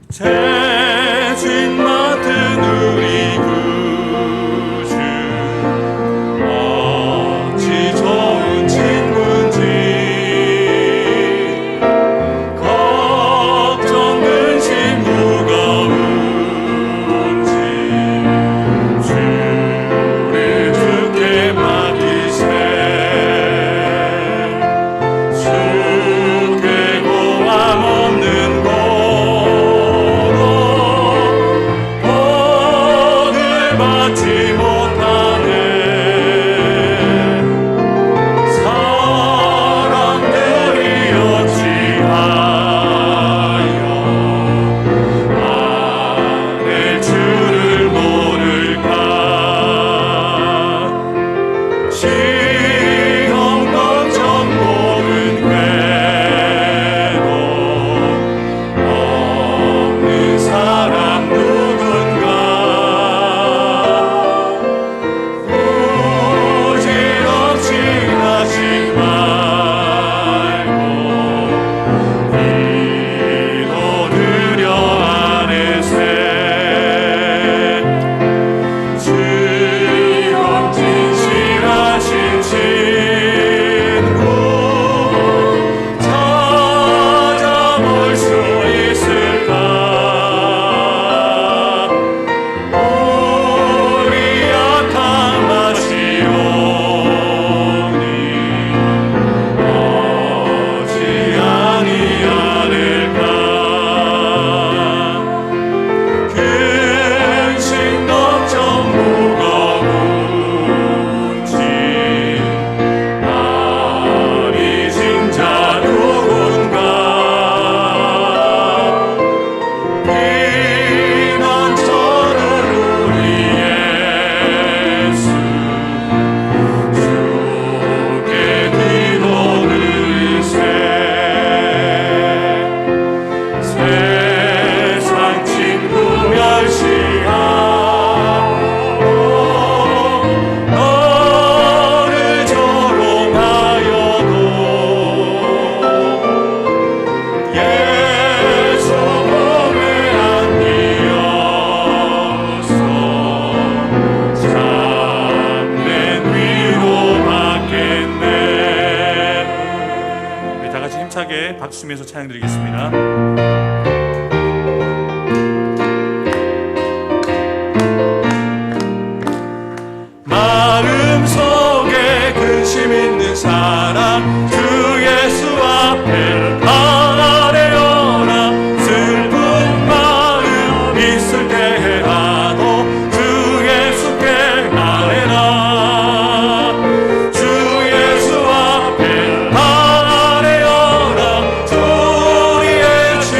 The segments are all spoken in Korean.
죄진 맡은 우리 구주 어찌 좋은 친구인지 걱정 근심 무거운지 주를 주께 맡기세 주께 고함 없는 받지 못하네 사람들이 어찌하여 아내 주를 모를까 시험 걱정 모든 괴로움 없는 사람 누군가 박수 치면서 찬양 드리겠습니다. 마음속에 근심 있는 사람 주 예수 앞에 아뢰어라 슬픈 마음 있을 때라도 주 예수께 아뢰라 주 예수 앞에 우리의 죄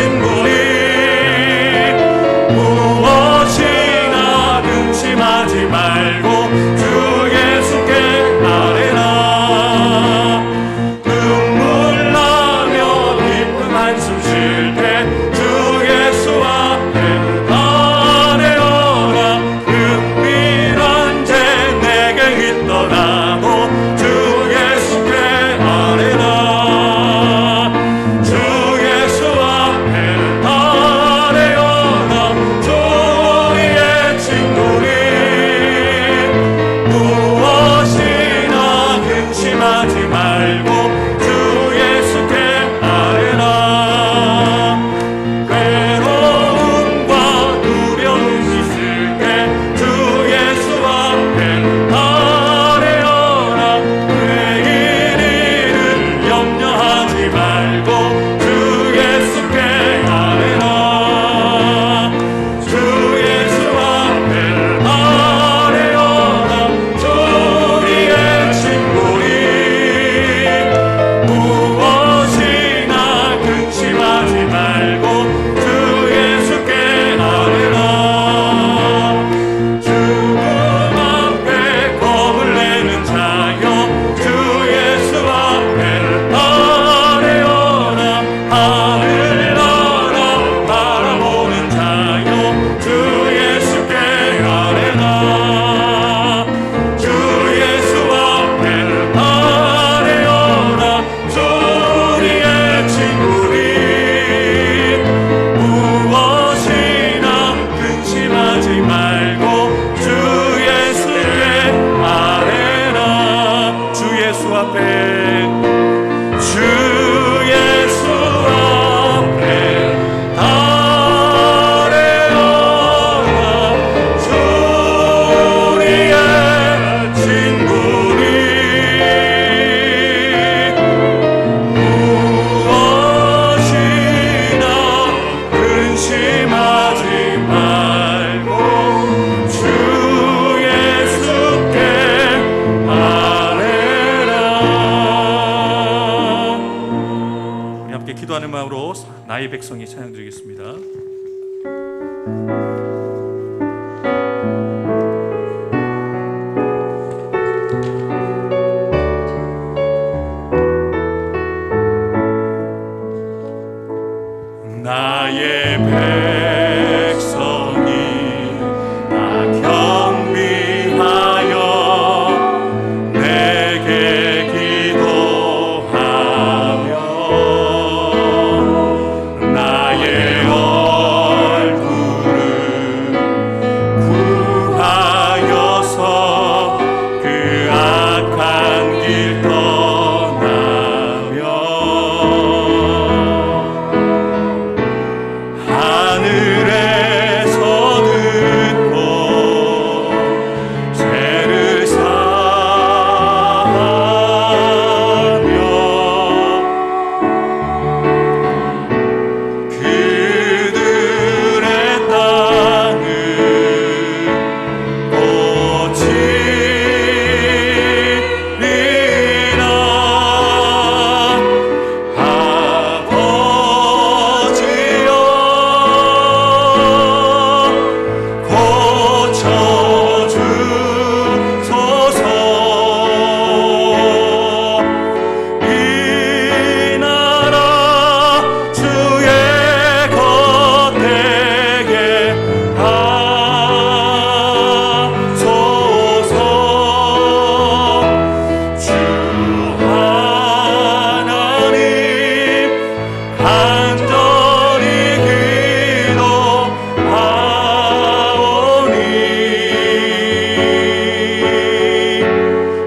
나의 백성이 찬양 드리겠습니다. 나의 백성이 다 경비하여 내게 기도하며 나의 얼굴을 구하여서 그 악한 길 떠나며 하늘에서 듣고 죄를 사하며 그들의 땅을 고치리라. 아버지여 고쳐주소서. 이 나라 주의 겉에게 하소서. 주 하나님 간절히 기도하오니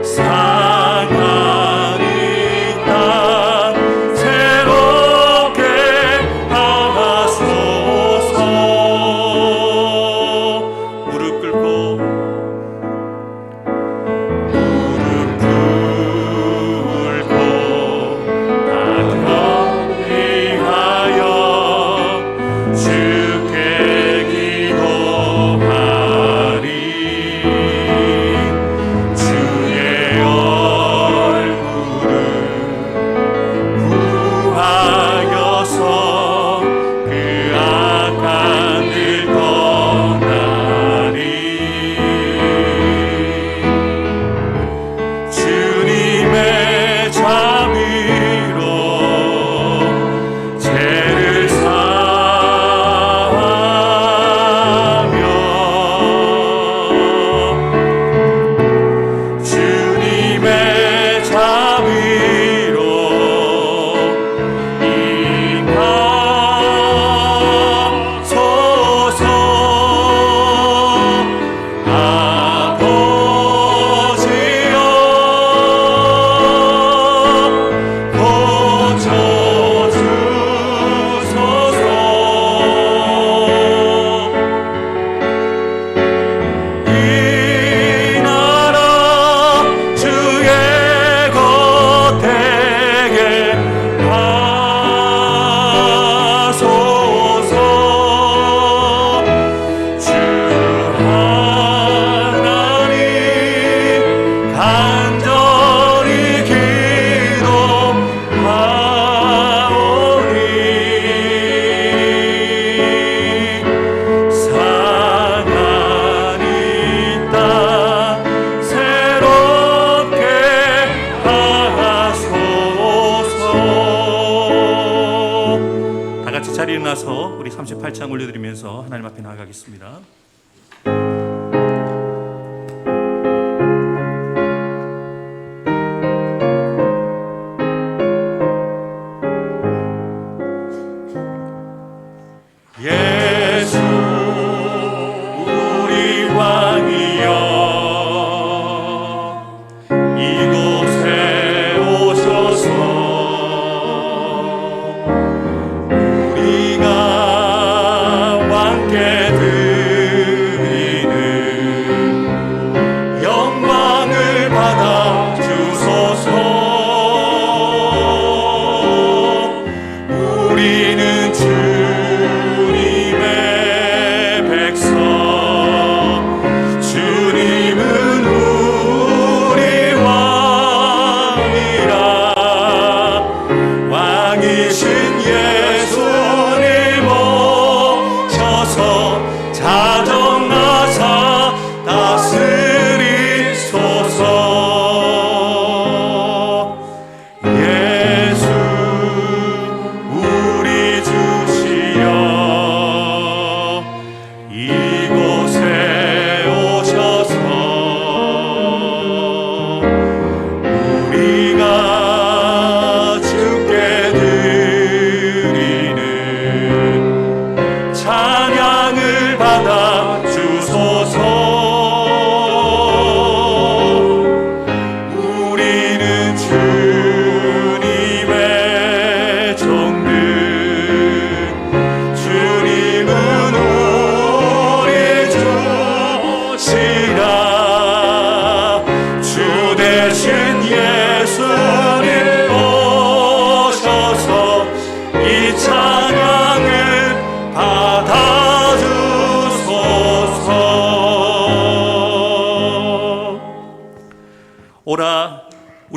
상하리 땅 새롭게 하소서. 무릎 꿇고 다 경배하여 주께 기도하리. 주의 얼굴을 구하여서 그 악한 길 떠나리. 주님의 자비로 죄를 사하며 주님의 자비로 임하소서. 아버지여 고쳐주소서. 이 나라 주의 겉에게 하소서. 주 하나님 간절히 기도하오니 상하리 땅 새롭게 하소서. 다 같이 자리에 일어나서 우리 38장 올려드리면서 하나님 앞에 나아가겠습니다. 예수 우리 왕이여 이곳에 오셔서 우리가 왕께 드리는 영광을 받아 주소서. 우리는 주님의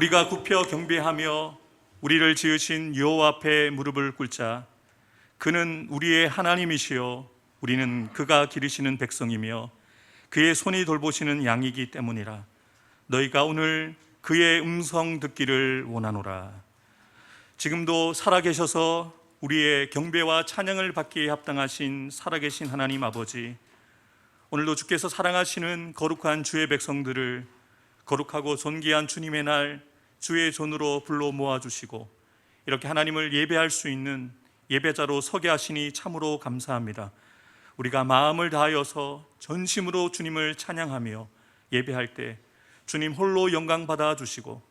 우리가 굽혀 경배하며 우리를 지으신 여호와 앞에 무릎을 꿇자. 그는 우리의 하나님이시요 우리는 그가 기르시는 백성이며 그의 손이 돌보시는 양이기 때문이라. 너희가 오늘 그의 음성 듣기를 원하노라. 지금도 살아계셔서 우리의 경배와 찬양을 받기에 합당하신 살아계신 하나님 아버지, 오늘도 주께서 사랑하시는 거룩한 주의 백성들을 거룩하고 존귀한 주님의 날 주의 존으로 불러 모아주시고 이렇게 하나님을 예배할 수 있는 예배자로 서게 하시니 참으로 감사합니다. 우리가 마음을 다하여서 전심으로 주님을 찬양하며 예배할 때 주님 홀로 영광 받아주시고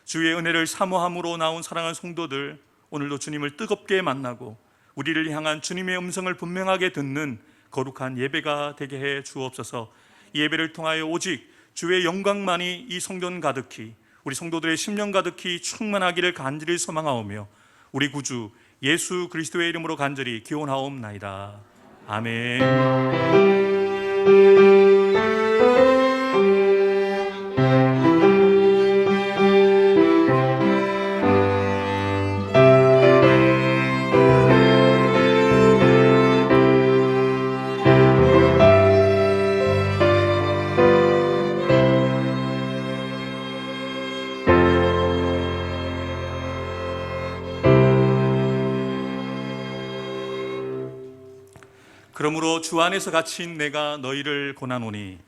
주의 은혜를 사모함으로 나온 사랑하는 성도들, 오늘도 주님을 뜨겁게 만나고 우리를 향한 주님의 음성을 분명하게 듣는 거룩한 예배가 되게 해 주옵소서. 이 예배를 통하여 오직 주의 영광만이 이 성전 가득히, 우리 성도들의 심령 가득히 충만하기를 간절히 소망하오며 우리 구주 예수 그리스도의 이름으로 간절히 기원하옵나이다. 아멘. 그러므로 주 안에서 갇힌 내가 너희를 고난오니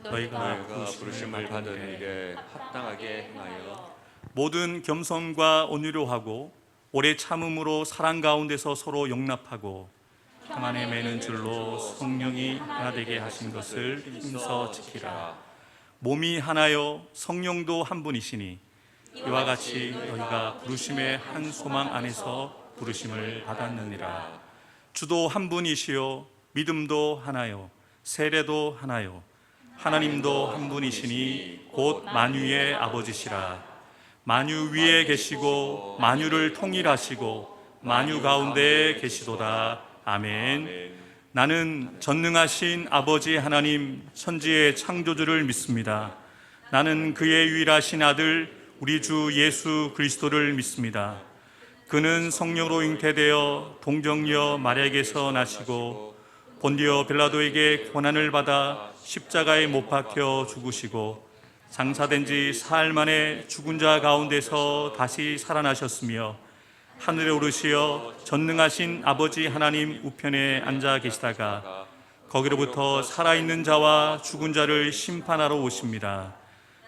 너희가 부르심을 받은 일에 합당하게 행하여 모든 겸손과 온유로 하고 오래 참음으로 사랑 가운데서 서로 용납하고 평안에 매는 줄로 성령이 하나 되게 하신 것을 힘써 지키라. 몸이 하나요 성령도 한 분이시니 이와 같이 너희가 부르심의 한 소망 안에서 부르심을 받았느니라. 주도 한 분이시요 믿음도 하나요 세례도 하나요 하나님도 한 분이시니 곧 만유의 아버지시라. 만유 위에 계시고 만유를 통일하시고 만유 가운데에 계시도다. 아멘. 나는 전능하신 아버지 하나님 천지의 창조주를 믿습니다. 나는 그의 유일하신 아들 우리 주 예수 그리스도를 믿습니다. 그는 성령으로 잉태되어 동정녀 마리아에게서 나시고 본디오 빌라도에게 고난을 받아 십자가에 못 박혀 죽으시고 장사된 지 사흘 만에 죽은 자 가운데서 다시 살아나셨으며 하늘에 오르시어 전능하신 아버지 하나님 우편에 앉아 계시다가 거기로부터 살아있는 자와 죽은 자를 심판하러 오십니다.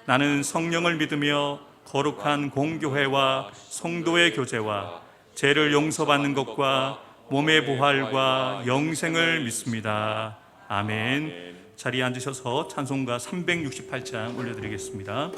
나는 성령을 믿으며 거룩한 공교회와 성도의 교제와 죄를 용서받는 것과 몸의 부활과 영생을 믿습니다. 아멘. 자리에 앉으셔서 찬송가 368장 올려드리겠습니다.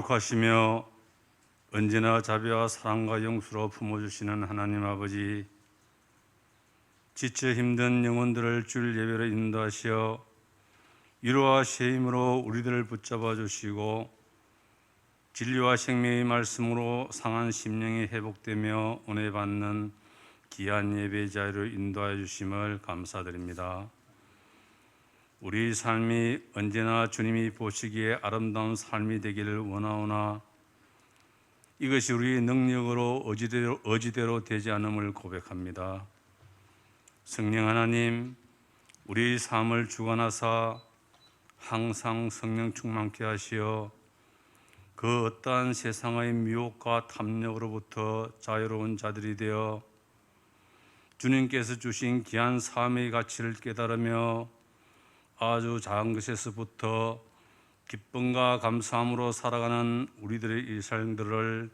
거룩하시며 언제나 자비와 사랑과 용서로 품어주시는 하나님 아버지, 지쳐 힘든 영혼들을 주일 예배로 인도하시어 위로와 쉼으로 우리들을 붙잡아 주시고 진리와 생명의 말씀으로 상한 심령이 회복되며 은혜 받는 귀한 예배 자리로 인도하여 주심을 감사드립니다. 우리 삶이 언제나 주님이 보시기에 아름다운 삶이 되기를 원하오나 이것이 우리의 능력으로 의지대로 되지 않음을 고백합니다. 성령 하나님, 우리의 삶을 주관하사 항상 성령 충만케 하시어 그 어떠한 세상의 미혹과 탐욕으로부터 자유로운 자들이 되어 주님께서 주신 귀한 삶의 가치를 깨달으며 아주 작은 것에서부터 기쁨과 감사함으로 살아가는 우리들의 일상들을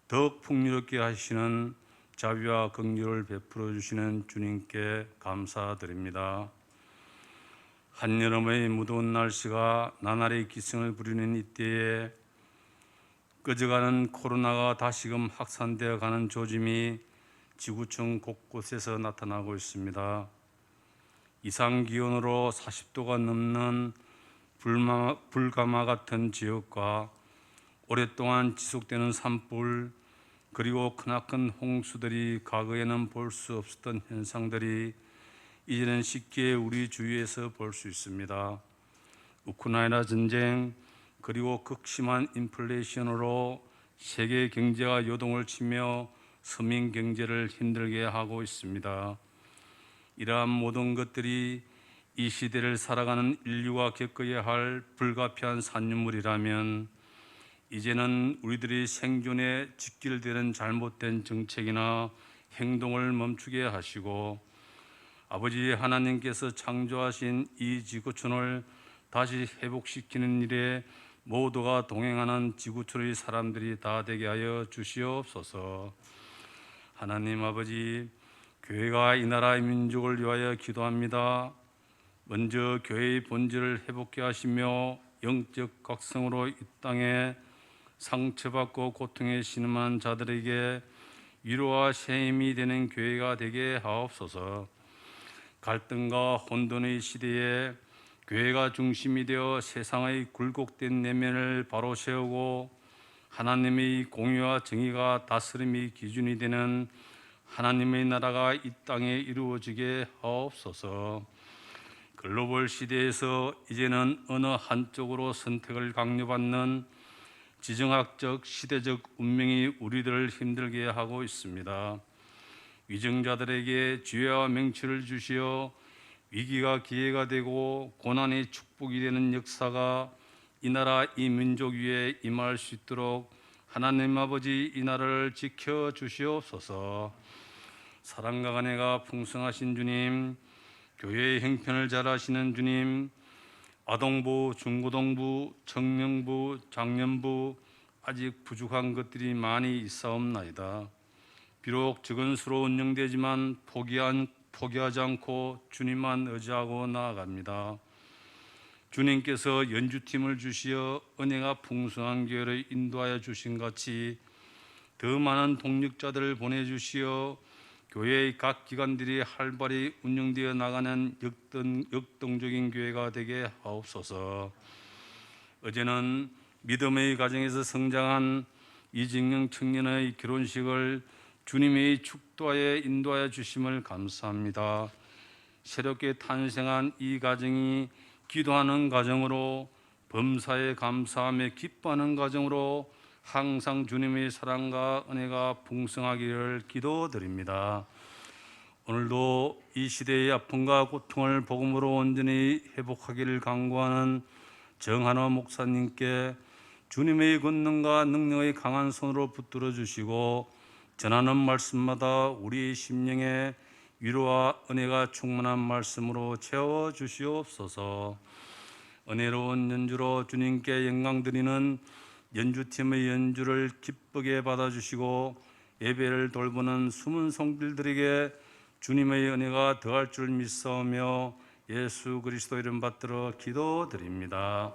더욱 풍요롭게 하시는 자비와 긍휼을 베풀어 주시는 주님께 감사드립니다. 한여름의 무더운 날씨가 나날이 기승을 부리는 이때에 꺼져가는 코로나가 다시금 확산되어 가는 조짐이 지구촌 곳곳에서 나타나고 있습니다. 이상 기온으로 40도가 넘는 불가마 같은 지역과 오랫동안 지속되는 산불, 그리고 크나큰 홍수들이 과거에는 볼 수 없었던 현상들이 이제는 쉽게 우리 주위에서 볼 수 있습니다. 우크라이나 전쟁, 그리고 극심한 인플레이션으로 세계 경제가 요동을 치며 서민 경제를 힘들게 하고 있습니다. 이러한 모든 것들이 이 시대를 살아가는 인류가 겪어야 할 불가피한 산유물이라면 이제는 우리들이 생존에 직결되는 잘못된 정책이나 행동을 멈추게 하시고 아버지 하나님께서 창조하신 이 지구촌을 다시 회복시키는 일에 모두가 동행하는 지구촌의 사람들이 다 되게 하여 주시옵소서. 하나님 아버지, 교회가 이 나라의 민족을 위하여 기도합니다. 먼저 교회의 본질을 회복케 하시며 영적 각성으로 이 땅에 상처받고 고통에 신음한 자들에게 위로와 쉼이 되는 교회가 되게 하옵소서. 갈등과 혼돈의 시대에 교회가 중심이 되어 세상의 굴곡된 내면을 바로 세우고 하나님의 공의와 정의가 다스림의 기준이 되는 하나님의 나라가 이 땅에 이루어지게 하옵소서. 글로벌 시대에서 이제는 어느 한쪽으로 선택을 강요받는 지정학적 시대적 운명이 우리들을 힘들게 하고 있습니다. 위정자들에게 지혜와 명철을 주시어 위기가 기회가 되고 고난이 축복이 되는 역사가 이 나라 이 민족 위에 임할 수 있도록 하나님 아버지 이 나라를 지켜 주시옵소서. 사랑과 은혜가 풍성하신 주님, 교회의 형편을 잘 아시는 주님, 아동부, 중고등부, 청년부, 장년부 아직 부족한 것들이 많이 있사옵나이다. 비록 적은 수로 운영되지만 포기하지 않고 주님만 의지하고 나아갑니다. 주님께서 연주팀을 주시어 은혜가 풍성한 교회를 인도하여 주신 같이 더 많은 동력자들을 보내주시어 교회의 각 기관들이 활발히 운영되어 나가는 역동적인 교회가 되게 하옵소서. 어제는 믿음의 가정에서 성장한 이직영 청년의 결혼식을 주님의 축도하에 인도하여 주심을 감사합니다. 새롭게 탄생한 이 가정이 기도하는 가정으로, 범사에 감사하며 기뻐하는 가정으로 항상 주님의 사랑과 은혜가 풍성하기를 기도드립니다. 오늘도 이 시대의 아픔과 고통을 복음으로 온전히 회복하기를 간구하는 정한호 목사님께 주님의 권능과 능력의 강한 손으로 붙들어 주시고 전하는 말씀마다 우리의 심령에 위로와 은혜가 충만한 말씀으로 채워 주시옵소서. 은혜로운 연주로 주님께 영광 드리는 연주팀의 연주를 기쁘게 받아주시고 예배를 돌보는 숨은 성들들에게 주님의 은혜가 더할 줄 믿사오며 예수 그리스도 이름 받들어 기도드립니다.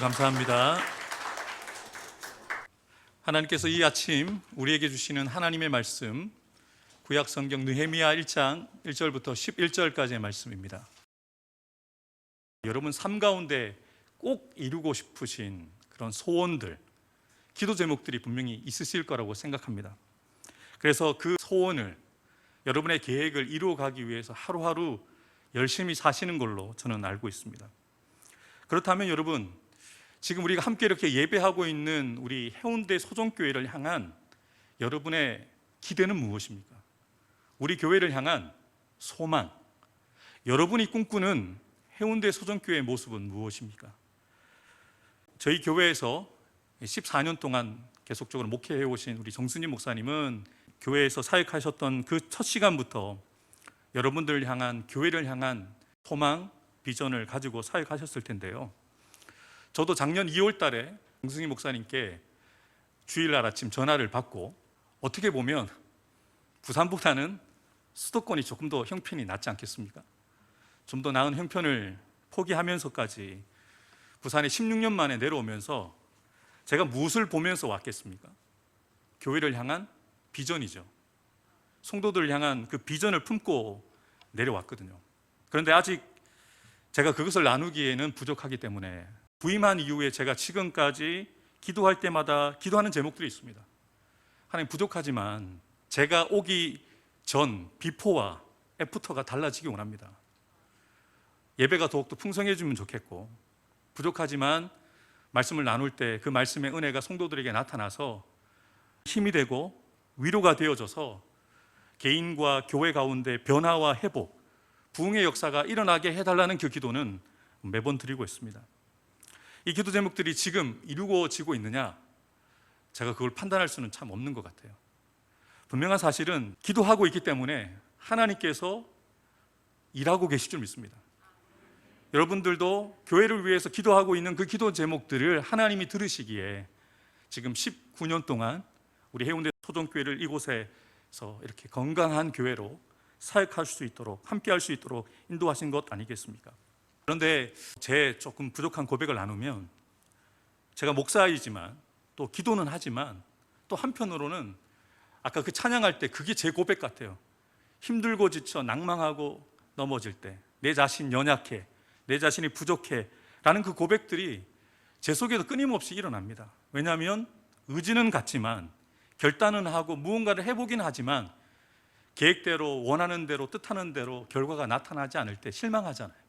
감사합니다. 하나님께서 이 아침 우리에게 주시는 하나님의 말씀, 구약 성경 느헤미야 1장 1절부터 11절까지의 말씀입니다. 여러분 삶 가운데 꼭 이루고 싶으신 그런 소원들, 기도 제목들이 분명히 있으실 거라고 생각합니다. 그래서 그 소원을, 여러분의 계획을 이루어가기 위해서 하루하루 열심히 사시는 걸로 저는 알고 있습니다. 그렇다면 여러분, 지금 우리가 함께 이렇게 예배하고 있는 우리 해운대 소정교회를 향한 여러분의 기대는 무엇입니까? 우리 교회를 향한 소망, 여러분이 꿈꾸는 해운대 소정교회의 모습은 무엇입니까? 저희 교회에서 14년 동안 계속적으로 목회해 오신 우리 정순임 목사님은 교회에서 사역하셨던 그 첫 시간부터 여러분들을 향한, 교회를 향한 소망, 비전을 가지고 사역하셨을 텐데요. 저도 작년 2월 달에 정순임 목사님께 주일날 아침 전화를 받고, 어떻게 보면 부산보다는 수도권이 조금 더 형편이 낫지 않겠습니까? 좀 더 나은 형편을 포기하면서까지 부산에 16년 만에 내려오면서 제가 무엇을 보면서 왔겠습니까? 교회를 향한 비전이죠. 성도들을 향한 그 비전을 품고 내려왔거든요. 그런데 아직 제가 그것을 나누기에는 부족하기 때문에 부임한 이후에 제가 지금까지 기도할 때마다 기도하는 제목들이 있습니다. 하나님, 부족하지만 제가 오기 전 비포와 애프터가 달라지기 원합니다. 예배가 더욱더 풍성해지면 좋겠고, 부족하지만 말씀을 나눌 때 그 말씀의 은혜가 성도들에게 나타나서 힘이 되고 위로가 되어져서 개인과 교회 가운데 변화와 회복, 부흥의 역사가 일어나게 해달라는 그 기도는 매번 드리고 있습니다. 이 기도 제목들이 지금 이루어지고 있느냐, 제가 그걸 판단할 수는 참 없는 것 같아요. 분명한 사실은 기도하고 있기 때문에 하나님께서 일하고 계실 줄 믿습니다. 여러분들도 교회를 위해서 기도하고 있는 그 기도 제목들을 하나님이 들으시기에 지금 19년 동안 우리 해운대 소정교회를 이곳에서 이렇게 건강한 교회로 사역할 수 있도록, 함께할 수 있도록 인도하신 것 아니겠습니까? 그런데 제 조금 부족한 고백을 나누면, 제가 목사이지만 또 기도는 하지만 또 한편으로는 아까 그 찬양할 때 그게 제 고백 같아요. 힘들고 지쳐 낭망하고 넘어질 때 내 자신 연약해, 내 자신이 부족해 라는 그 고백들이 제 속에도 끊임없이 일어납니다. 왜냐하면 의지는 같지만, 결단은 하고 무언가를 해보긴 하지만 계획대로, 원하는 대로, 뜻하는 대로 결과가 나타나지 않을 때 실망하잖아요.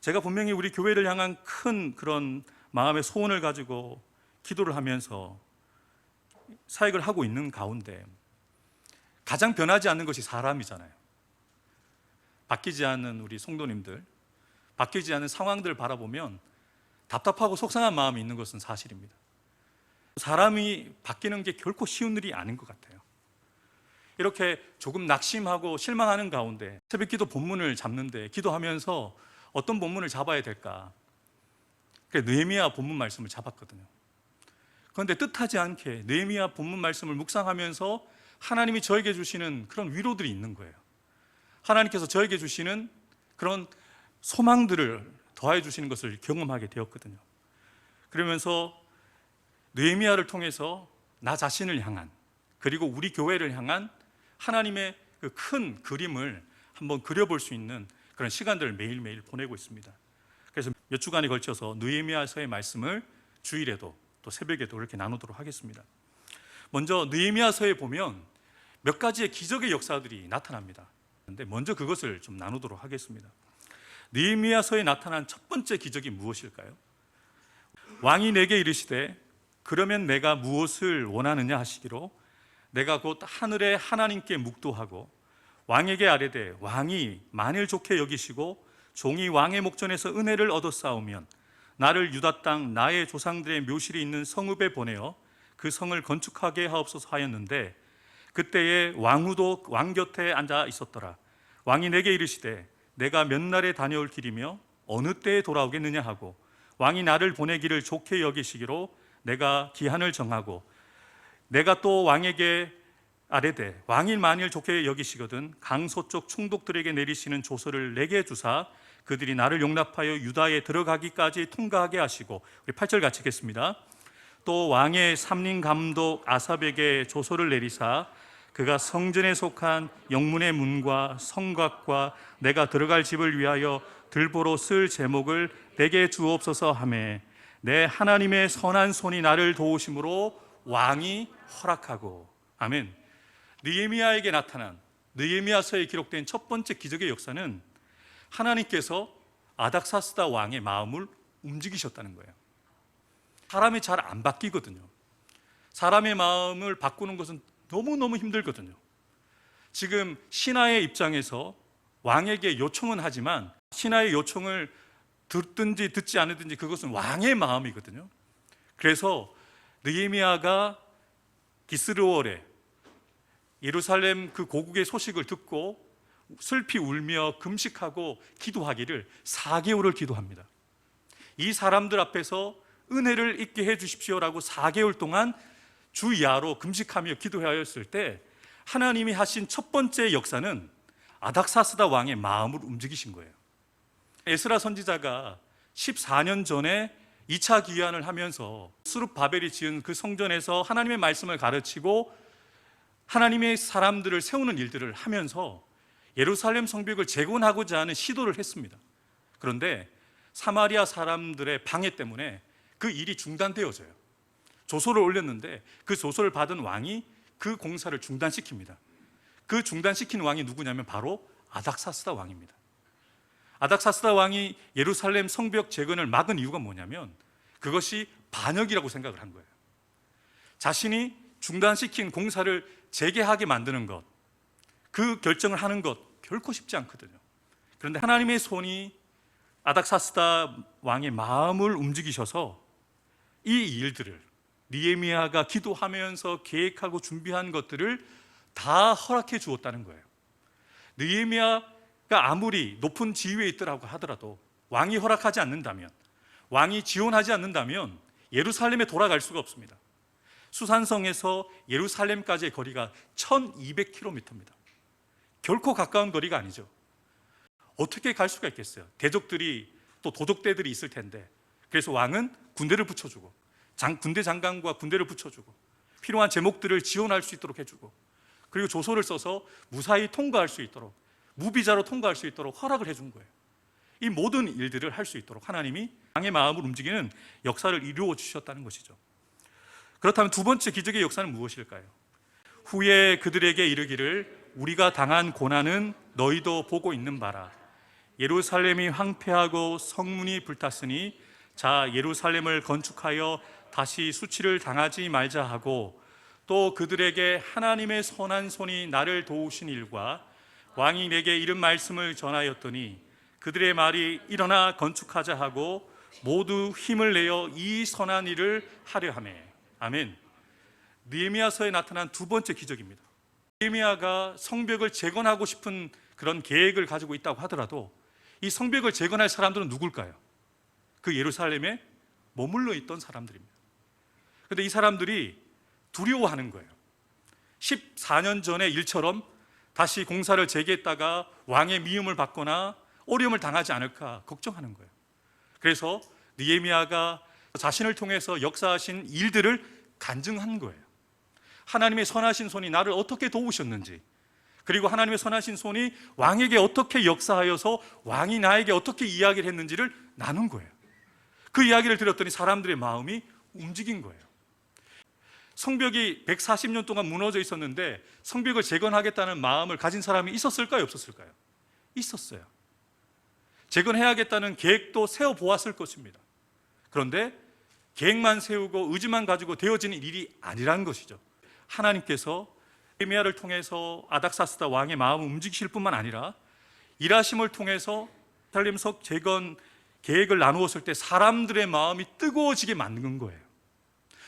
제가 분명히 우리 교회를 향한 큰 그런 마음의 소원을 가지고 기도를 하면서 사역을 하고 있는 가운데 가장 변하지 않는 것이 사람이잖아요. 바뀌지 않는 우리 성도님들, 바뀌지 않는 상황들을 바라보면 답답하고 속상한 마음이 있는 것은 사실입니다. 사람이 바뀌는 게 결코 쉬운 일이 아닌 것 같아요. 이렇게 조금 낙심하고 실망하는 가운데 새벽 기도 본문을 잡는데, 기도하면서 어떤 본문을 잡아야 될까? 그래서 느헤미야 본문 말씀을 잡았거든요. 그런데 뜻하지 않게 느헤미야 본문 말씀을 묵상하면서 하나님이 저에게 주시는 그런 위로들이 있는 거예요. 하나님께서 저에게 주시는 그런 소망들을 더해 주시는 것을 경험하게 되었거든요. 그러면서 느헤미야를 통해서 나 자신을 향한, 그리고 우리 교회를 향한 하나님의 그 큰 그림을 한번 그려볼 수 있는 그런 시간들을 매일매일 보내고 있습니다. 그래서 몇 주간에 걸쳐서 느헤미야서의 말씀을 주일에도 또 새벽에도 이렇게 나누도록 하겠습니다. 먼저 느헤미야서에 보면 몇 가지의 기적의 역사들이 나타납니다. 그런데 먼저 그것을 좀 나누도록 하겠습니다. 느헤미야서에 나타난 첫 번째 기적이 무엇일까요? 왕이 내게 이르시되 그러면 내가 무엇을 원하느냐 하시기로, 내가 곧 하늘의 하나님께 묵도하고 왕에게 아뢰되 왕이 만일 좋게 여기시고 종이 왕의 목전에서 은혜를 얻었사오면 나를 유다 땅 나의 조상들의 묘실이 있는 성읍에 보내어 그 성을 건축하게 하옵소서 하였는데, 그때에 왕후도 왕 곁에 앉아 있었더라. 왕이 내게 이르시되 내가 몇 날에 다녀올 길이며 어느 때에 돌아오겠느냐 하고, 왕이 나를 보내기를 좋게 여기시기로 내가 기한을 정하고, 내가 또 왕에게 아뢰되 왕이 만일 좋게 여기시거든 강서쪽 총독들에게 내리시는 조서를 내게 주사 그들이 나를 용납하여 유다에 들어가기까지 통과하게 하시고, 우리 8절 같이 읽겠습니다. 또 왕의 삼림 감독 아삽에게 조서를 내리사 그가 성전에 속한 영문의 문과 성곽과 내가 들어갈 집을 위하여 들보로 쓸 제목을 내게 주옵소서 하매 내 하나님의 선한 손이 나를 도우심으로 왕이 허락하고. 아멘. 느헤미야에게 나타난, 느헤미야서에 기록된 첫 번째 기적의 역사는 하나님께서 아닥사스다 왕의 마음을 움직이셨다는 거예요. 사람이 잘 안 바뀌거든요. 사람의 마음을 바꾸는 것은 너무너무 힘들거든요. 지금 신하의 입장에서 왕에게 요청은 하지만 신하의 요청을 듣든지 듣지 않든지 그것은 왕의 마음이거든요. 그래서 느헤미야가 기스르월에 예루살렘 그 고국의 소식을 듣고 슬피 울며 금식하고 기도하기를 4개월을 기도합니다. 이 사람들 앞에서 은혜를 있게 해 주십시오라고 4개월 동안 주야로 금식하며 기도하였을 때 하나님이 하신 첫 번째 역사는 아닥사스다 왕의 마음을 움직이신 거예요. 에스라 선지자가 14년 전에 2차 기환을 하면서 스룹바벨이 지은 그 성전에서 하나님의 말씀을 가르치고 하나님의 사람들을 세우는 일들을 하면서 예루살렘 성벽을 재건하고자 하는 시도를 했습니다. 그런데 사마리아 사람들의 방해 때문에 그 일이 중단되어져요. 조서를 올렸는데 그 조서를 받은 왕이 그 공사를 중단시킵니다. 그 중단시킨 왕이 누구냐면 바로 아닥사스다 왕입니다. 아닥사스다 왕이 예루살렘 성벽 재건을 막은 이유가 뭐냐면 그것이 반역이라고 생각을 한 거예요. 자신이 중단시킨 공사를 재개하게 만드는 것, 그 결정을 하는 것 결코 쉽지 않거든요. 그런데 하나님의 손이 아닥사스다 왕의 마음을 움직이셔서 이 일들을 느헤미야가 기도하면서 계획하고 준비한 것들을 다 허락해 주었다는 거예요. 느헤미야가 아무리 높은 지위에 있더라고 하더라도 왕이 허락하지 않는다면, 왕이 지원하지 않는다면 예루살렘에 돌아갈 수가 없습니다. 수산성에서 예루살렘까지의 거리가 1200km입니다. 결코 가까운 거리가 아니죠. 어떻게 갈 수가 있겠어요? 대적들이 또 도적대들이 있을 텐데. 그래서 왕은 군대를 붙여주고 군대 장관과 군대를 붙여주고 필요한 제목들을 지원할 수 있도록 해주고 그리고 조서를 써서 무사히 통과할 수 있도록 무비자로 통과할 수 있도록 허락을 해준 거예요. 이 모든 일들을 할 수 있도록 하나님이 왕의 마음을 움직이는 역사를 이루어 주셨다는 것이죠. 그렇다면 두 번째 기적의 역사는 무엇일까요? 후에 그들에게 이르기를 우리가 당한 고난은 너희도 보고 있는 바라. 예루살렘이 황폐하고 성문이 불탔으니 자 예루살렘을 건축하여 다시 수치를 당하지 말자 하고 또 그들에게 하나님의 선한 손이 나를 도우신 일과 왕이 내게 이른 말씀을 전하였더니 그들의 말이 일어나 건축하자 하고 모두 힘을 내어 이 선한 일을 하려 하매. 아멘. 느헤미야서에 나타난 두 번째 기적입니다. 느헤미야가 성벽을 재건하고 싶은 그런 계획을 가지고 있다고 하더라도 이 성벽을 재건할 사람들은 누굴까요? 그 예루살렘에 머물러 있던 사람들입니다. 그런데 이 사람들이 두려워하는 거예요. 14년 전의 일처럼 다시 공사를 재개했다가 왕의 미움을 받거나 어려움을 당하지 않을까 걱정하는 거예요. 그래서 느헤미야가 자신을 통해서 역사하신 일들을 간증한 거예요. 하나님의 선하신 손이 나를 어떻게 도우셨는지, 그리고 하나님의 선하신 손이 왕에게 어떻게 역사하여서 왕이 나에게 어떻게 이야기를 했는지를 나눈 거예요. 그 이야기를 들었더니 사람들의 마음이 움직인 거예요. 성벽이 140년 동안 무너져 있었는데 성벽을 재건하겠다는 마음을 가진 사람이 있었을까요? 없었을까요? 있었어요. 재건해야겠다는 계획도 세워보았을 것입니다. 그런데 계획만 세우고 의지만 가지고 되어지는 일이 아니라는 것이죠. 하나님께서 느헤미야를 통해서 아닥사스다 왕의 마음을 움직이실 뿐만 아니라 일하심을 통해서 예루살렘 성 재건 계획을 나누었을 때 사람들의 마음이 뜨거워지게 만든 거예요.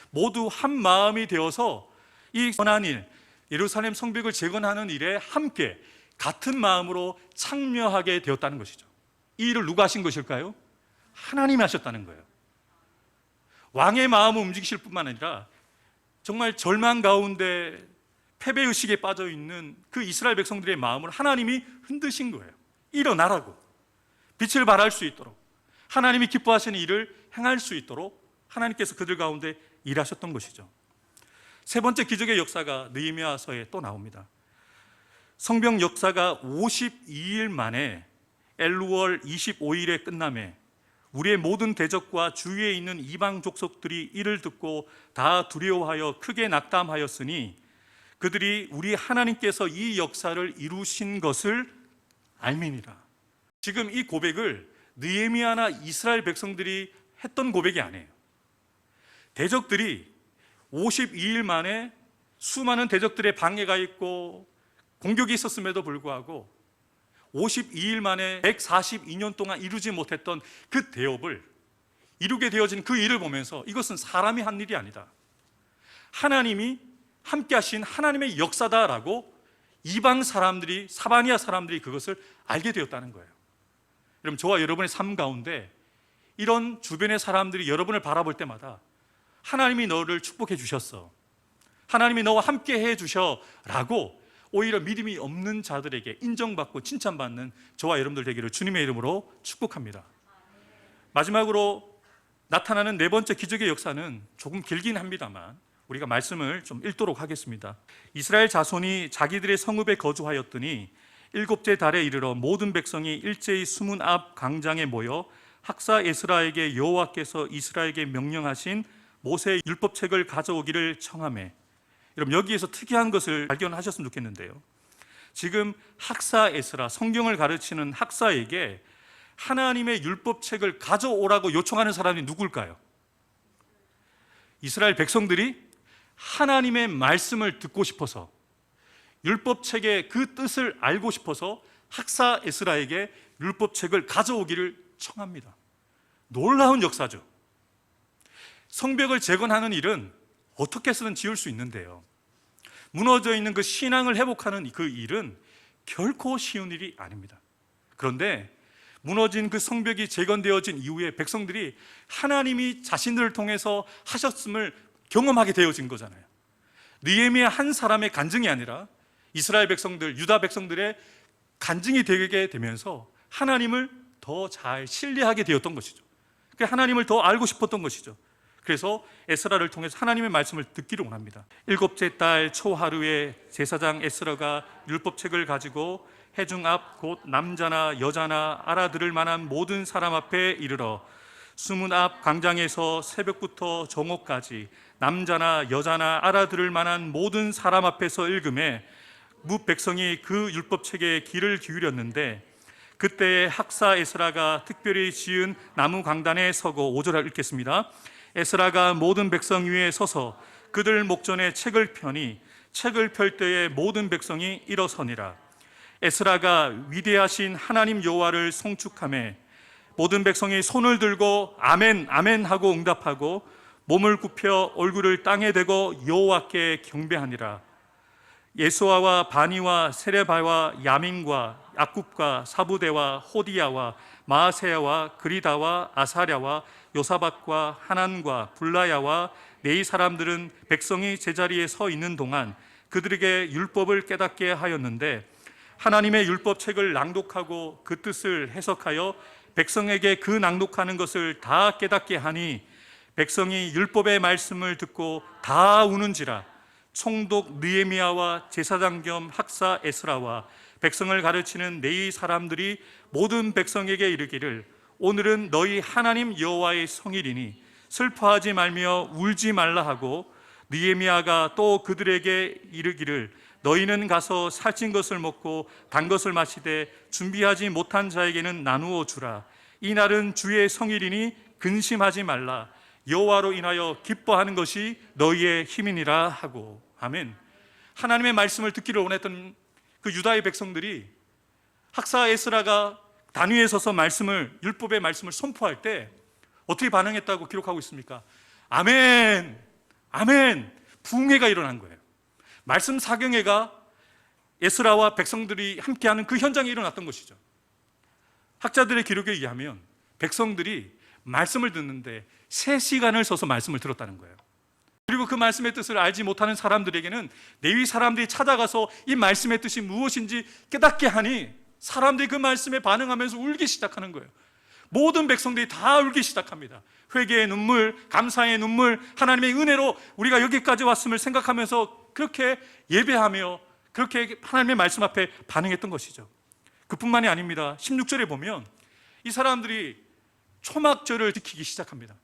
모두 한 마음이 되어서 이 선한 일, 예루살렘 성벽을 재건하는 일에 함께 같은 마음으로 참여하게 되었다는 것이죠. 이 일을 누가 하신 것일까요? 하나님이 하셨다는 거예요. 왕의 마음을 움직이실 뿐만 아니라 정말 절망 가운데 패배의식에 빠져 있는 그 이스라엘 백성들의 마음을 하나님이 흔드신 거예요. 일어나라고, 빛을 발할 수 있도록, 하나님이 기뻐하시는 일을 행할 수 있도록 하나님께서 그들 가운데 일하셨던 것이죠. 세 번째 기적의 역사가 느헤미야서에 또 나옵니다. 성경 역사가 52일 만에 엘루월 25일에 끝남에 우리의 모든 대적과 주위에 있는 이방 족속들이 이를 듣고 다 두려워하여 크게 낙담하였으니 그들이 우리 하나님께서 이 역사를 이루신 것을 알미니라. 지금 이 고백을 느헤미야나 이스라엘 백성들이 했던 고백이 아니에요. 대적들이 52일 만에 수많은 대적들의 방해가 있고 공격이 있었음에도 불구하고 52일 만에 142년 동안 이루지 못했던 그 대업을 이루게 되어진 그 일을 보면서 이것은 사람이 한 일이 아니다, 하나님이 함께 하신 하나님의 역사다라고 이방 사람들이, 사바니아 사람들이 그것을 알게 되었다는 거예요. 여러분, 저와 여러분의 삶 가운데 이런 주변의 사람들이 여러분을 바라볼 때마다 하나님이 너를 축복해 주셨어, 하나님이 너와 함께 해 주셔 라고 오히려 믿음이 없는 자들에게 인정받고 칭찬받는 저와 여러분들 되기를 주님의 이름으로 축복합니다. 마지막으로 나타나는 네 번째 기적의 역사는 조금 길긴 합니다만 우리가 말씀을 좀 읽도록 하겠습니다. 이스라엘 자손이 자기들의 성읍에 거주하였더니 일곱째 달에 이르러 모든 백성이 일제히 수문 앞 광장에 모여 학사 에스라에게 여호와께서 이스라엘에게 명령하신 모세의 율법책을 가져오기를 청하매. 여러분, 여기에서 특이한 것을 발견하셨으면 좋겠는데요, 지금 학사 에스라, 성경을 가르치는 학사에게 하나님의 율법책을 가져오라고 요청하는 사람이 누굴까요? 이스라엘 백성들이 하나님의 말씀을 듣고 싶어서, 율법책의 그 뜻을 알고 싶어서 학사 에스라에게 율법책을 가져오기를 청합니다. 놀라운 역사죠. 성벽을 재건하는 일은 어떻게 해서든 지을 수 있는데요, 무너져 있는 그 신앙을 회복하는 그 일은 결코 쉬운 일이 아닙니다. 그런데 무너진 그 성벽이 재건되어진 이후에 백성들이 하나님이 자신들을 통해서 하셨음을 경험하게 되어진 거잖아요. 느헤미야 한 사람의 간증이 아니라 이스라엘 백성들, 유다 백성들의 간증이 되게 되면서 하나님을 더 잘 신뢰하게 되었던 것이죠. 하나님을 더 알고 싶었던 것이죠. 그래서 에스라를 통해서 하나님의 말씀을 듣기를 원합니다. 일곱째 달 초하루에 제사장 에스라가 율법책을 가지고 회중 앞 곧 남자나 여자나 알아들을 만한 모든 사람 앞에 이르러 수문 앞 광장에서 새벽부터 정오까지 남자나 여자나 알아들을 만한 모든 사람 앞에서 읽음에 뭇 백성이 그 율법책에 귀를 기울였는데 그때에 학사 에스라가 특별히 지은 나무 강단에 서고 5절 읽겠습니다. 에스라가 모든 백성 위에 서서 그들 목전에 책을 펴니 책을 펼 때에 모든 백성이 일어서니라. 에스라가 위대하신 하나님 여호와를 송축하매 모든 백성이 손을 들고 아멘 아멘 하고 응답하고 몸을 굽혀 얼굴을 땅에 대고 여호와께 경배하니라. 예수아와 바니와 세레바와 야민과 야굽과 사부대와 호디야와 마아세야와 그리다와 아사랴와 요사박과 하난과 블라야와 네이 사람들은 백성이 제자리에 서 있는 동안 그들에게 율법을 깨닫게 하였는데 하나님의 율법책을 낭독하고 그 뜻을 해석하여 백성에게 그 낭독하는 것을 다 깨닫게 하니 백성이 율법의 말씀을 듣고 다 우는지라. 총독 느헤미야와 제사장 겸 학사 에스라와 백성을 가르치는 네이 사람들이 모든 백성에게 이르기를 오늘은 너희 하나님 여호와의 성일이니 슬퍼하지 말며 울지 말라 하고 느헤미야가 또 그들에게 이르기를 너희는 가서 살찐 것을 먹고 단 것을 마시되 준비하지 못한 자에게는 나누어 주라. 이 날은 주의 성일이니 근심하지 말라. 여호와로 인하여 기뻐하는 것이 너희의 힘이니라 하고. 아멘. 하나님의 말씀을 듣기를 원했던 그 유다의 백성들이 학사 에스라가 단위에 서서 율법의 말씀을 선포할 때 어떻게 반응했다고 기록하고 있습니까? 아멘, 아멘. 부흥회가 일어난 거예요. 말씀 사경회가 에스라와 백성들이 함께하는 그 현장에 일어났던 것이죠. 학자들의 기록에 의하면 백성들이 말씀을 듣는데 3시간을 서서 말씀을 들었다는 거예요. 그리고 그 말씀의 뜻을 알지 못하는 사람들에게는 레위 사람들이 찾아가서 이 말씀의 뜻이 무엇인지 깨닫게 하니 사람들이 그 말씀에 반응하면서 울기 시작하는 거예요. 모든 백성들이 다 울기 시작합니다. 회개의 눈물, 감사의 눈물, 하나님의 은혜로 우리가 여기까지 왔음을 생각하면서 그렇게 예배하며 그렇게 하나님의 말씀 앞에 반응했던 것이죠. 그뿐만이 아닙니다. 16절에 보면 이 사람들이 초막절을 지키기 시작합니다.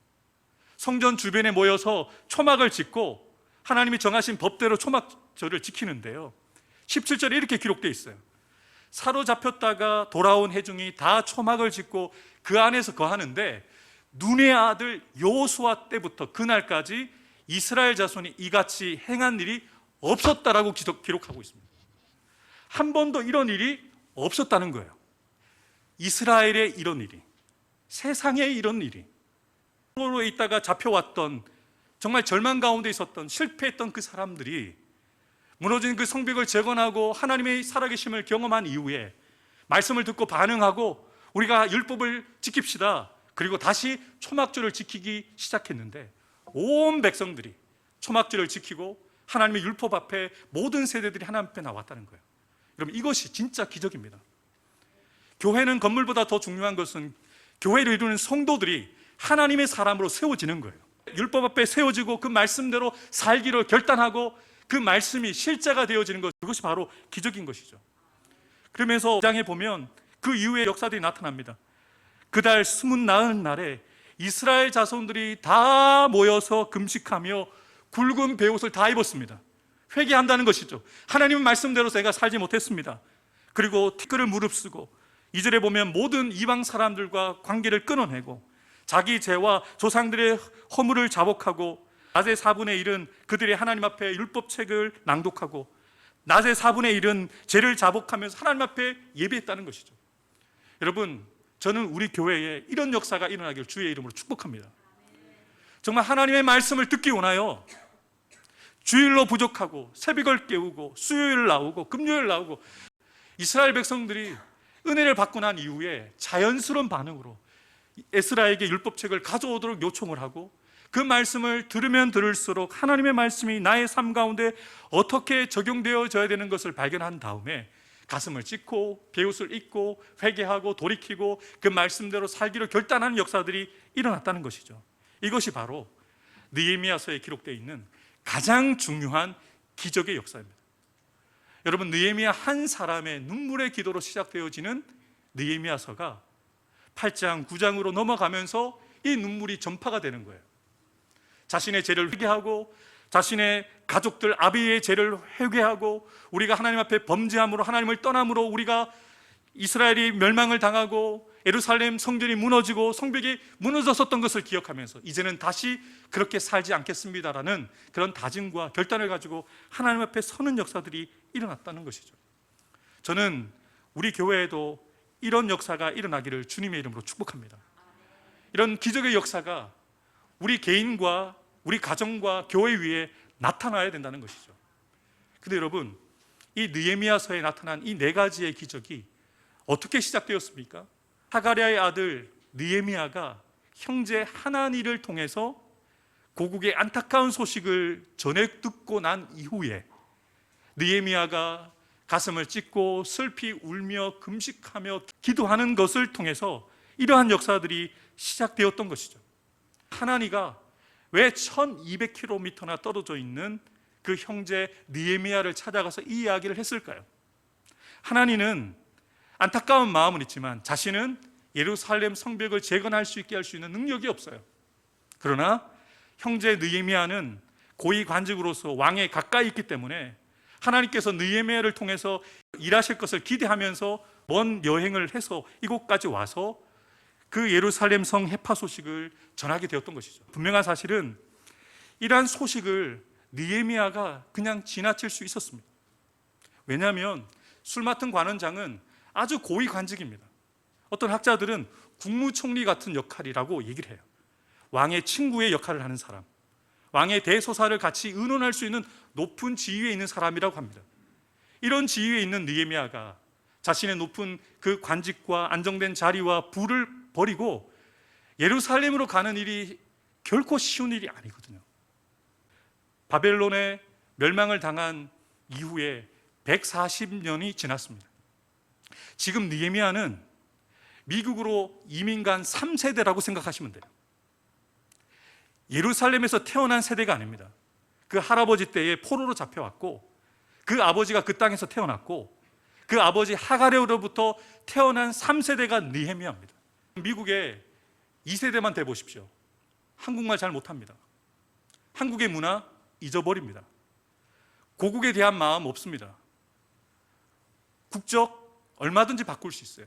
성전 주변에 모여서 초막을 짓고 하나님이 정하신 법대로 초막절을 지키는데요, 17절에 이렇게 기록되어 있어요. 사로잡혔다가 돌아온 회중이 다 초막을 짓고 그 안에서 거하는데 눈의 아들 여호수아 때부터 그날까지 이스라엘 자손이 이같이 행한 일이 없었다라고 기록하고 있습니다. 한 번도 이런 일이 없었다는 거예요. 이스라엘의 이런 일이, 세상에 이런 일이, 포로로 있다가 잡혀왔던, 정말 절망 가운데 있었던, 실패했던 그 사람들이 무너진 그 성벽을 재건하고 하나님의 살아계심을 경험한 이후에 말씀을 듣고 반응하고 우리가 율법을 지킵시다, 그리고 다시 초막절을 지키기 시작했는데 온 백성들이 초막절을 지키고 하나님의 율법 앞에 모든 세대들이 하나님 앞에 나왔다는 거예요. 여러분, 이것이 진짜 기적입니다. 교회는 건물보다 더 중요한 것은 교회를 이루는 성도들이 하나님의 사람으로 세워지는 거예요. 율법 앞에 세워지고 그 말씀대로 살기로 결단하고 그 말씀이 실제가 되어지는 것, 그것이 바로 기적인 것이죠. 그러면서 5장에 보면 그 이후에 역사들이 나타납니다. 그달 29날에 이스라엘 자손들이 다 모여서 금식하며 굵은 베옷을 다 입었습니다. 회개한다는 것이죠. 하나님의 말씀대로 제가 살지 못했습니다. 그리고 티끌을 무릅쓰고 2절에 보면 모든 이방 사람들과 관계를 끊어내고 자기 죄와 조상들의 허물을 자복하고 낮의 4분의 1은 그들이 하나님 앞에 율법책을 낭독하고 낮의 4분의 1은 죄를 자복하면서 하나님 앞에 예배했다는 것이죠. 여러분, 저는 우리 교회에 이런 역사가 일어나길 주의 이름으로 축복합니다. 정말 하나님의 말씀을 듣기 원하여 주일로 부족하고 새벽을 깨우고 수요일 나오고 금요일 나오고 이스라엘 백성들이 은혜를 받고 난 이후에 자연스러운 반응으로 에스라에게 율법책을 가져오도록 요청을 하고 그 말씀을 들으면 들을수록 하나님의 말씀이 나의 삶 가운데 어떻게 적용되어져야 되는 것을 발견한 다음에 가슴을 찢고 베옷을 입고 회개하고 돌이키고 그 말씀대로 살기로 결단하는 역사들이 일어났다는 것이죠. 이것이 바로 느헤미야서에 기록되어 있는 가장 중요한 기적의 역사입니다. 여러분, 느헤미야 한 사람의 눈물의 기도로 시작되어지는 느헤미야서가 8장, 9장으로 넘어가면서 이 눈물이 전파가 되는 거예요. 자신의 죄를 회개하고 자신의 가족들 아비의 죄를 회개하고 우리가 하나님 앞에 범죄함으로 하나님을 떠남으로 우리가 이스라엘이 멸망을 당하고 예루살렘 성전이 무너지고 성벽이 무너졌었던 것을 기억하면서 이제는 다시 그렇게 살지 않겠습니다라는 그런 다짐과 결단을 가지고 하나님 앞에 서는 역사들이 일어났다는 것이죠. 저는 우리 교회에도 이런 역사가 일어나기를 주님의 이름으로 축복합니다. 이런 기적의 역사가 우리 개인과 우리 가정과 교회 위에 나타나야 된다는 것이죠. 근데 여러분, 이 느헤미야서에 나타난 이 네 가지의 기적이 어떻게 시작되었습니까? 하가랴의 아들 느헤미야가 형제 하나니를 통해서 고국의 안타까운 소식을 전해 듣고 난 이후에 느헤미야가 가슴을 찢고 슬피 울며 금식하며 기도하는 것을 통해서 이러한 역사들이 시작되었던 것이죠. 하나니가 왜 1200km나 떨어져 있는 그 형제 느헤미야를 찾아가서 이 이야기를 했을까요? 하나니는 안타까운 마음은 있지만 자신은 예루살렘 성벽을 재건할 수 있게 할 수 있는 능력이 없어요. 그러나 형제 느헤미야는 고위 관직으로서 왕에 가까이 있기 때문에 하나님께서 느헤미야를 통해서 일하실 것을 기대하면서 먼 여행을 해서 이곳까지 와서 그 예루살렘 성 해파 소식을 전하게 되었던 것이죠. 분명한 사실은 이러한 소식을 느헤미야가 그냥 지나칠 수 있었습니다. 왜냐하면 술 맡은 관원장은 아주 고위 관직입니다. 어떤 학자들은 국무총리 같은 역할이라고 얘기를 해요. 왕의 친구의 역할을 하는 사람, 왕의 대소사를 같이 의논할 수 있는 높은 지위에 있는 사람이라고 합니다. 이런 지위에 있는 느헤미야가 자신의 높은 그 관직과 안정된 자리와 부를 버리고 예루살렘으로 가는 일이 결코 쉬운 일이 아니거든요. 바벨론의 멸망을 당한 이후에 140년이 지났습니다. 지금 느헤미야는 미국으로 이민 간 3세대라고 생각하시면 돼요. 예루살렘에서 태어난 세대가 아닙니다. 그 할아버지 때에 포로로 잡혀왔고, 그 아버지가 그 땅에서 태어났고, 그 아버지 하가랴로부터 태어난 3세대가 느헤미야입니다. 미국에 2세대만 돼 보십시오. 한국말 잘 못합니다. 한국의 문화 잊어버립니다. 고국에 대한 마음 없습니다. 국적 얼마든지 바꿀 수 있어요.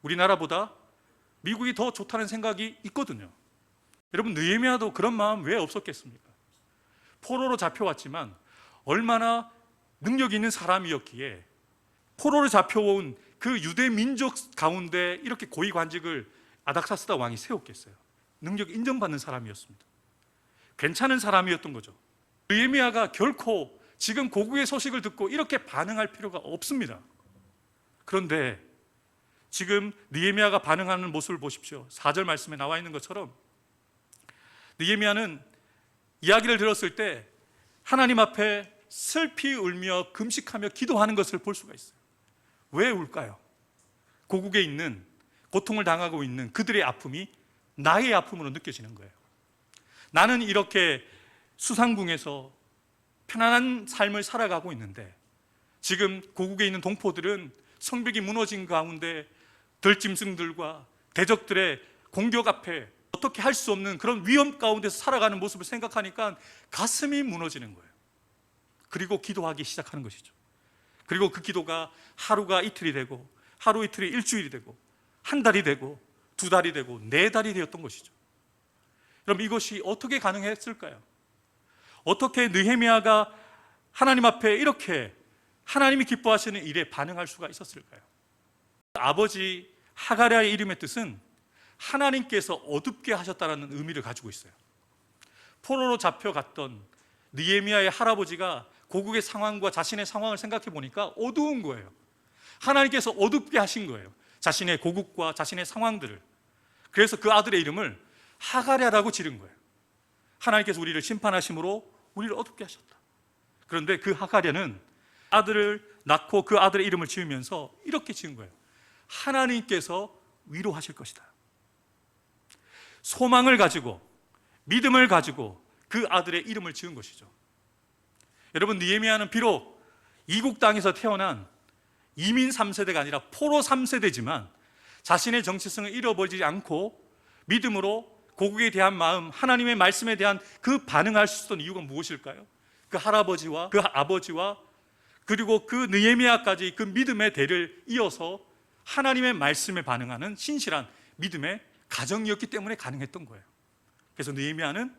우리나라보다 미국이 더 좋다는 생각이 있거든요. 여러분, 느헤미야도 그런 마음 왜 없었겠습니까? 포로로 잡혀왔지만 얼마나 능력 있는 사람이었기에 포로로 잡혀온 그 유대 민족 가운데 이렇게 고위 관직을 아닥사스다 왕이 세웠겠어요. 능력 인정받는 사람이었습니다. 괜찮은 사람이었던 거죠. 느헤미야가 결코 지금 고국의 소식을 듣고 이렇게 반응할 필요가 없습니다. 그런데 지금 느헤미야가 반응하는 모습을 보십시오. 4절 말씀에 나와 있는 것처럼 느헤미야는 이야기를 들었을 때 하나님 앞에 슬피 울며 금식하며 기도하는 것을 볼 수가 있어요. 왜 울까요? 고국에 있는, 고통을 당하고 있는 그들의 아픔이 나의 아픔으로 느껴지는 거예요. 나는 이렇게 수상궁에서 편안한 삶을 살아가고 있는데 지금 고국에 있는 동포들은 성벽이 무너진 가운데 들짐승들과 대적들의 공격 앞에 어떻게 할 수 없는 그런 위험 가운데서 살아가는 모습을 생각하니까 가슴이 무너지는 거예요. 그리고 기도하기 시작하는 것이죠. 그리고 그 기도가 하루가 이틀이 되고, 하루 이틀이 일주일이 되고, 한 달이 되고, 2달이 되고, 4달이 되었던 것이죠. 그럼 이것이 어떻게 가능했을까요? 어떻게 느헤미야가 하나님 앞에 이렇게 하나님이 기뻐하시는 일에 반응할 수가 있었을까요? 아버지 하가랴의 이름의 뜻은 하나님께서 어둡게 하셨다는 의미를 가지고 있어요. 포로로 잡혀갔던 느헤미야의 할아버지가 고국의 상황과 자신의 상황을 생각해 보니까 어두운 거예요. 하나님께서 어둡게 하신 거예요. 자신의 고국과 자신의 상황들을. 그래서 그 아들의 이름을 하가랴라고 지른 거예요. 하나님께서 우리를 심판하심으로 우리를 어둡게 하셨다. 그런데 그 하가랴는 아들을 낳고 그 아들의 이름을 지으면서 이렇게 지은 거예요. 하나님께서 위로하실 것이다. 소망을 가지고, 믿음을 가지고 그 아들의 이름을 지은 것이죠. 여러분, 느헤미야는 비록 이국 땅에서 태어난 이민 3세대가 아니라 포로 3세대지만 자신의 정체성을 잃어버리지 않고 믿음으로 고국에 대한 마음, 하나님의 말씀에 대한 그 반응할 수 있었던 이유가 무엇일까요? 그 할아버지와 그 아버지와 그리고 그 느헤미야까지 그 믿음의 대를 이어서 하나님의 말씀에 반응하는 신실한 믿음의 가정이었기 때문에 가능했던 거예요. 그래서 느헤미야는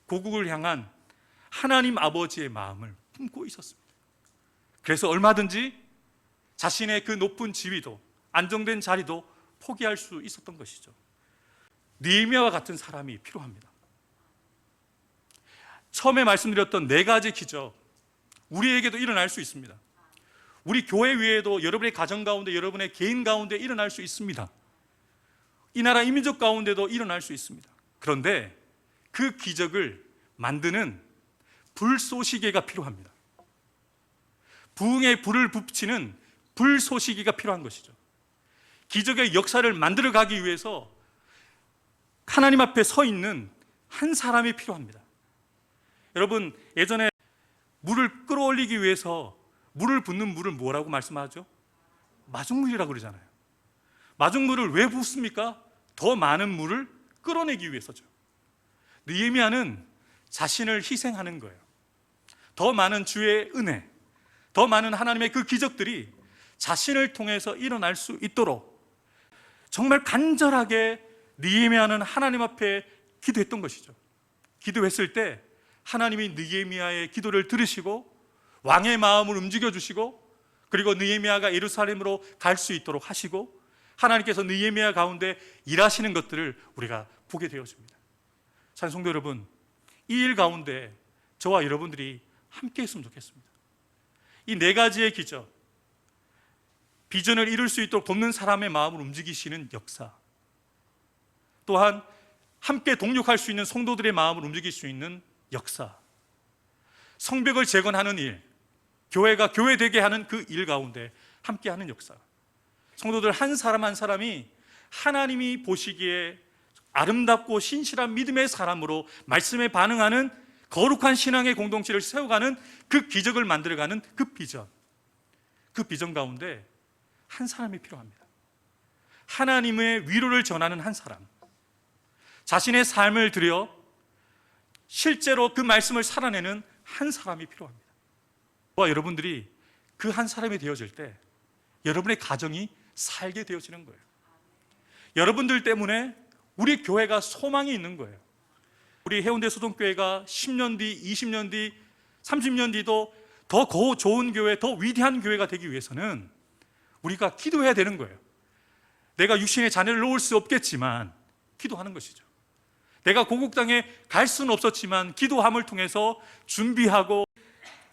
고국을 향한 하나님 아버지의 마음을 품고 있었습니다. 그래서 얼마든지 자신의 그 높은 지위도, 안정된 자리도 포기할 수 있었던 것이죠. 느헤미야와 같은 사람이 필요합니다. 처음에 말씀드렸던 4가지 기적, 우리에게도 일어날 수 있습니다. 우리 교회 위에도 여러분의 가정 가운데, 여러분의 개인 가운데 일어날 수 있습니다. 이 나라 이민족 가운데도 일어날 수 있습니다. 그런데 그 기적을 만드는 불쏘시개가 필요합니다. 부흥의 불을 붙이는 불쏘시개가 필요한 것이죠. 기적의 역사를 만들어 가기 위해서 하나님 앞에 서 있는 한 사람이 필요합니다. 여러분, 예전에 물을 끌어올리기 위해서 물을 붓는 물을 뭐라고 말씀하죠? 마중물이라고 그러잖아요. 마중물을 왜 붓습니까? 더 많은 물을 끌어내기 위해서죠. 느헤미야는 자신을 희생하는 거예요. 더 많은 주의 은혜, 더 많은 하나님의 그 기적들이 자신을 통해서 일어날 수 있도록 정말 간절하게 느헤미야는 하나님 앞에 기도했던 것이죠. 기도했을 때 하나님이 느헤미야의 기도를 들으시고 왕의 마음을 움직여 주시고, 그리고 느헤미야가 예루살렘으로 갈 수 있도록 하시고, 하나님께서 느헤미야 가운데 일하시는 것들을 우리가 보게 되었습니다. 찬송도 여러분, 이 일 가운데 저와 여러분들이 함께 했으면 좋겠습니다. 이 4가지의 기적, 비전을 이룰 수 있도록 돕는 사람의 마음을 움직이시는 역사, 또한 함께 동력할 수 있는 성도들의 마음을 움직일 수 있는 역사, 성벽을 재건하는 일, 교회가 교회되게 하는 그 일 가운데 함께하는 역사, 성도들 한 사람 한 사람이 하나님이 보시기에 아름답고 신실한 믿음의 사람으로 말씀에 반응하는 거룩한 신앙의 공동체를 세워가는 그 기적을 만들어가는 그 비전 가운데 한 사람이 필요합니다. 하나님의 위로를 전하는 한 사람, 자신의 삶을 들여 실제로 그 말씀을 살아내는 한 사람이 필요합니다. 저와 여러분들이 그 한 사람이 되어질 때 여러분의 가정이 살게 되어지는 거예요. 여러분들 때문에 우리 교회가 소망이 있는 거예요. 우리 해운대 소동교회가 10년 뒤, 20년 뒤, 30년 뒤도 더 좋은 교회, 더 위대한 교회가 되기 위해서는 우리가 기도해야 되는 거예요. 내가 육신의 자녀를 놓을 수 없겠지만 기도하는 것이죠. 내가 고국 땅에 갈 수는 없었지만 기도함을 통해서 준비하고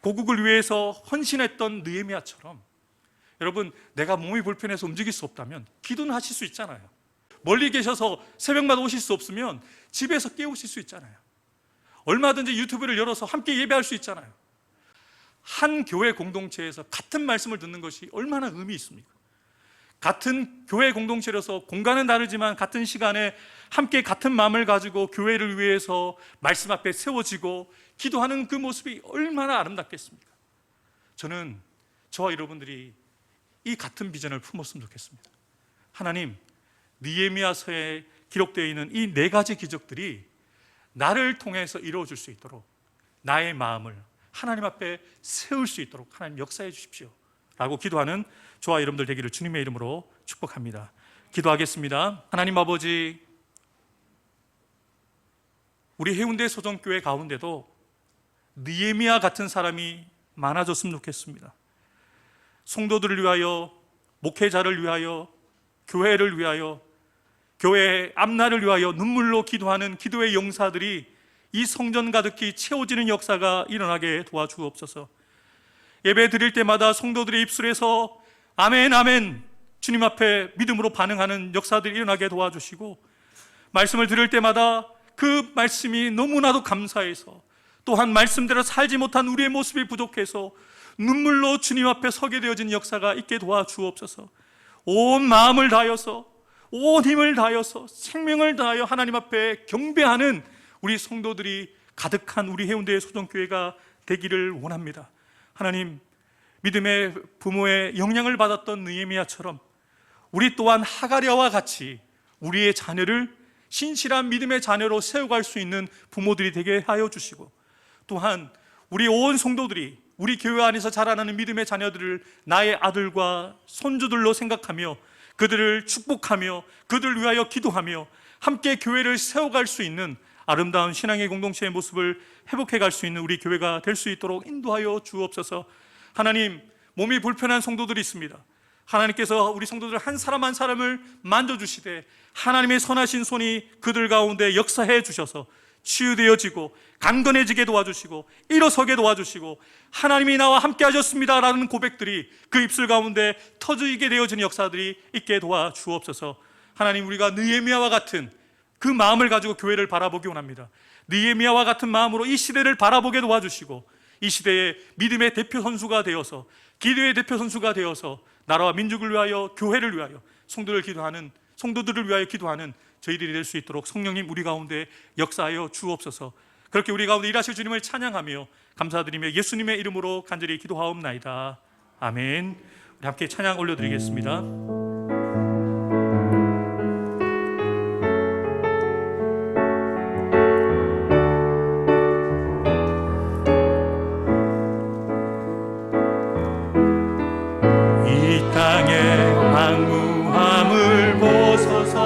고국을 위해서 헌신했던 느헤미야처럼, 여러분, 내가 몸이 불편해서 움직일 수 없다면 기도는 하실 수 있잖아요. 멀리 계셔서 새벽마다 오실 수 없으면 집에서 깨우실 수 있잖아요. 얼마든지 유튜브를 열어서 함께 예배할 수 있잖아요. 한 교회 공동체에서 같은 말씀을 듣는 것이 얼마나 의미 있습니까? 같은 교회 공동체로서 공간은 다르지만 같은 시간에 함께 같은 마음을 가지고 교회를 위해서 말씀 앞에 세워지고 기도하는 그 모습이 얼마나 아름답겠습니까? 저는 저와 여러분들이 이 같은 비전을 품었으면 좋겠습니다. 하나님, 느헤미야서에 기록되어 있는 이 4가지 기적들이 나를 통해서 이루어질 수 있도록 나의 마음을 하나님 앞에 세울 수 있도록 하나님 역사해 주십시오 라고 기도하는 저와 여러분들 되기를 주님의 이름으로 축복합니다. 기도하겠습니다. 하나님 아버지, 우리 해운대 소정교회 가운데도 느헤미야 같은 사람이 많아졌으면 좋겠습니다. 성도들을 위하여, 목회자를 위하여, 교회를 위하여, 교회의 앞날을 위하여 눈물로 기도하는 기도의 용사들이 이 성전 가득히 채워지는 역사가 일어나게 도와주옵소서. 예배 드릴 때마다 성도들의 입술에서 아멘 아멘 주님 앞에 믿음으로 반응하는 역사들이 일어나게 도와주시고, 말씀을 들을 때마다 그 말씀이 너무나도 감사해서 또한 말씀대로 살지 못한 우리의 모습이 부족해서 눈물로 주님 앞에 서게 되어진 역사가 있게 도와주옵소서. 온 마음을 다하여서, 온 힘을 다하여서, 생명을 다하여 하나님 앞에 경배하는 우리 성도들이 가득한 우리 해운대 소정교회가 되기를 원합니다. 하나님, 믿음의 부모의 영향을 받았던 느헤미야처럼 우리 또한 하가랴와 같이 우리의 자녀를 신실한 믿음의 자녀로 세워갈 수 있는 부모들이 되게 하여 주시고, 또한 우리 온 성도들이 우리 교회 안에서 자라나는 믿음의 자녀들을 나의 아들과 손주들로 생각하며 그들을 축복하며 그들을 위하여 기도하며 함께 교회를 세워갈 수 있는 아름다운 신앙의 공동체의 모습을 회복해 갈 수 있는 우리 교회가 될 수 있도록 인도하여 주옵소서. 하나님, 몸이 불편한 성도들이 있습니다. 하나님께서 우리 성도들 한 사람 한 사람을 만져주시되 하나님의 선하신 손이 그들 가운데 역사해 주셔서 치유되어지고 강건해지게 도와주시고 일어서게 도와주시고 하나님이 나와 함께 하셨습니다 라는 고백들이 그 입술 가운데 터지게 되어지는 역사들이 있게 도와주옵소서. 하나님, 우리가 느헤미야와 같은 그 마음을 가지고 교회를 바라보기 원합니다. 느헤미야와 같은 마음으로 이 시대를 바라보게 도와주시고 이 시대의 믿음의 대표 선수가 되어서, 기도의 대표 선수가 되어서 나라와 민족을 위하여, 교회를 위하여, 성도들을 위하여 기도하는 저희들이 될 수 있도록 성령님 우리 가운데 역사하여 주옵소서. 그렇게 우리 가운데 일하실 주님을 찬양하며 감사드리며 예수님의 이름으로 간절히 기도하옵나이다. 아멘. 우리 함께 찬양 올려드리겠습니다. 이 땅의 황무함을 보소서.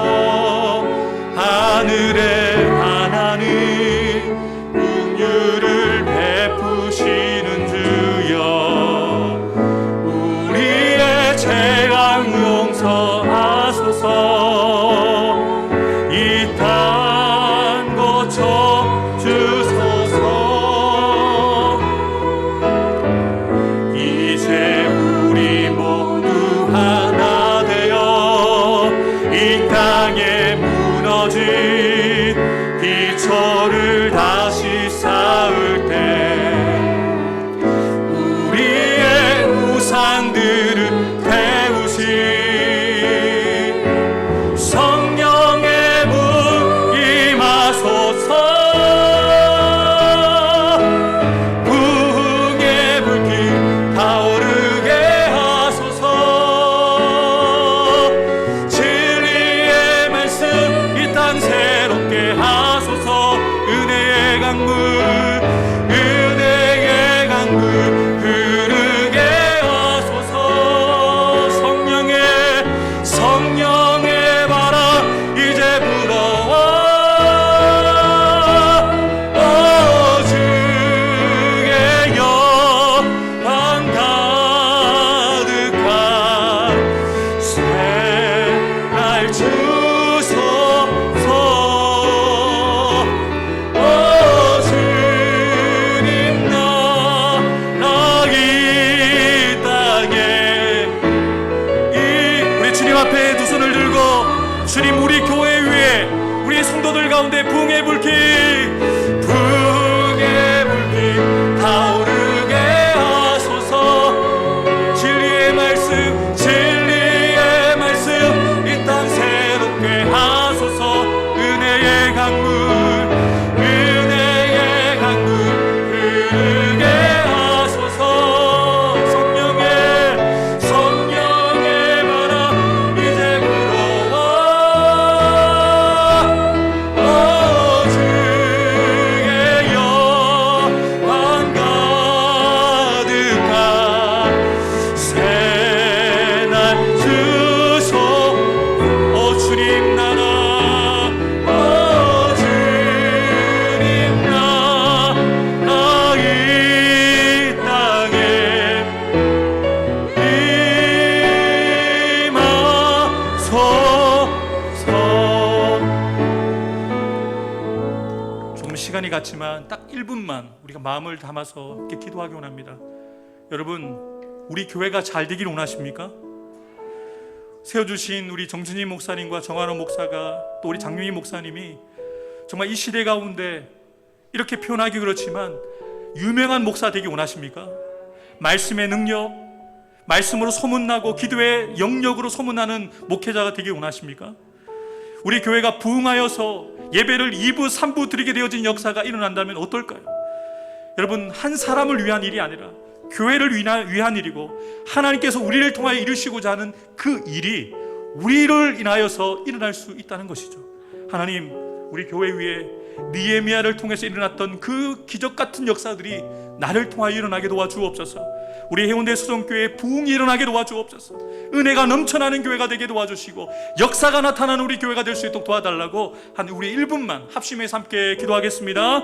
하늘의 하나님 긍휼을 베푸시는 주여, 우리의 재앙 용서하소서. 이 땅 고쳐 주소서. 이제 우리 모두 하나 되어 주님 앞에 두 손을 들고 주님 우리 교회 위에 우리 성도들 가운데 부흥의 불길 타오르게 하소서. 진리의 말씀 이 땅 새롭게 하소서. 은혜의 강물 흐르게 하소서. 성령의 바람 이제 불어와 주의 영광 가득한 새날 주소. 주님 나라 주님 나라 이 땅에 임하소서. 조금 시간이 갔지만 딱 1분만 우리가 마음을 담아서 이렇게 기도하기 원합니다. 여러분, 우리 교회가 잘 되길 원하십니까? 세워주신 우리 정준희 목사님과 정한호 목사가 또 우리 장명희 목사님이 정말 이 시대 가운데 이렇게 표현하기 그렇지만 유명한 목사 되기 원하십니까? 말씀의 능력, 말씀으로 소문나고 기도의 영역으로 소문나는 목회자가 되기 원하십니까? 우리 교회가 부흥하여서 예배를 2부, 3부 드리게 되어진 역사가 일어난다면 어떨까요? 여러분, 한 사람을 위한 일이 아니라 교회를 위한 일이고 하나님께서 우리를 통하여 이루시고자 하는 그 일이 우리를 인하여서 일어날 수 있다는 것이죠. 하나님, 우리 교회 위에 느헤미야를 통해서 일어났던 그 기적 같은 역사들이 나를 통하여 일어나게 도와주옵소서. 우리 해운대 수정교회에 부흥이 일어나게 도와주옵소서. 은혜가 넘쳐나는 교회가 되게 도와주시고 역사가 나타나는 우리 교회가 될 수 있도록 도와달라고 한 우리 1분만 합심해서 함께 기도하겠습니다.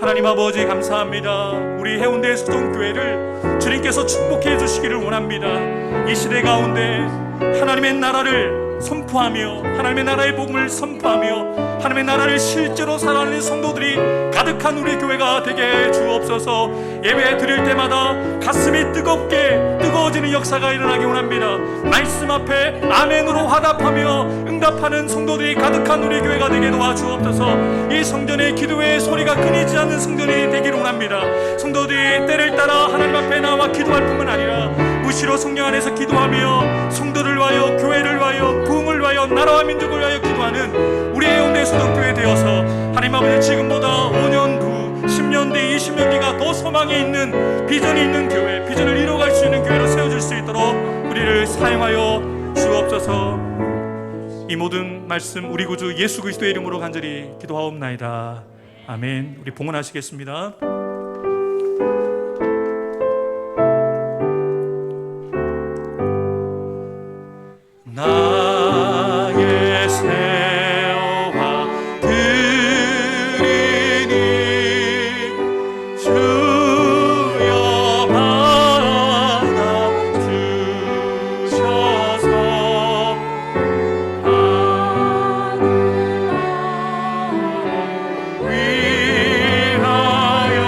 하나님 아버지 감사합니다. 우리 해운대 수정교회를 주님께서 축복해 주시기를 원합니다. 이 시대 가운데 하나님의 나라를 선포하며 하나님의 나라의 복음을 선포하며 하나님의 나라를 실제로 살아가는 성도들이 가득한 우리 교회가 되게 해 주옵소서. 예배 드릴 때마다 가슴이 뜨거워지는 역사가 일어나기 원합니다. 말씀 앞에 아멘으로 화답하며 응답하는 성도들이 가득한 우리 교회가 되게 도와주옵소서. 이 성전의 기도의 소리가 끊이지 않는 성전이 되기를 원합니다. 성도들이 때를 따라 하나님 앞에 나와 기도할 뿐만 아니라 무시로 성령 안에서 기도하며 성도를 위하여 교회를 위하여 부흥을 위하여 나라와 민족을 위하여 기도하는 우리 해운대 수동교회 되어서 하나님 아버지 지금보다 5년 후 10년 뒤 20년 뒤가 더 소망이 있는 비전이 있는 교회, 비전을 이루어갈 수 있는 교회로 세워줄 수 있도록 우리를 사용하여 주옵소서. 이 모든 말씀 우리 구주 예수 그리스도의 이름으로 간절히 기도하옵나이다. 아멘. 우리 봉헌하시겠습니다. 나의 새와 드리니 주여 받아 주셔서 위하여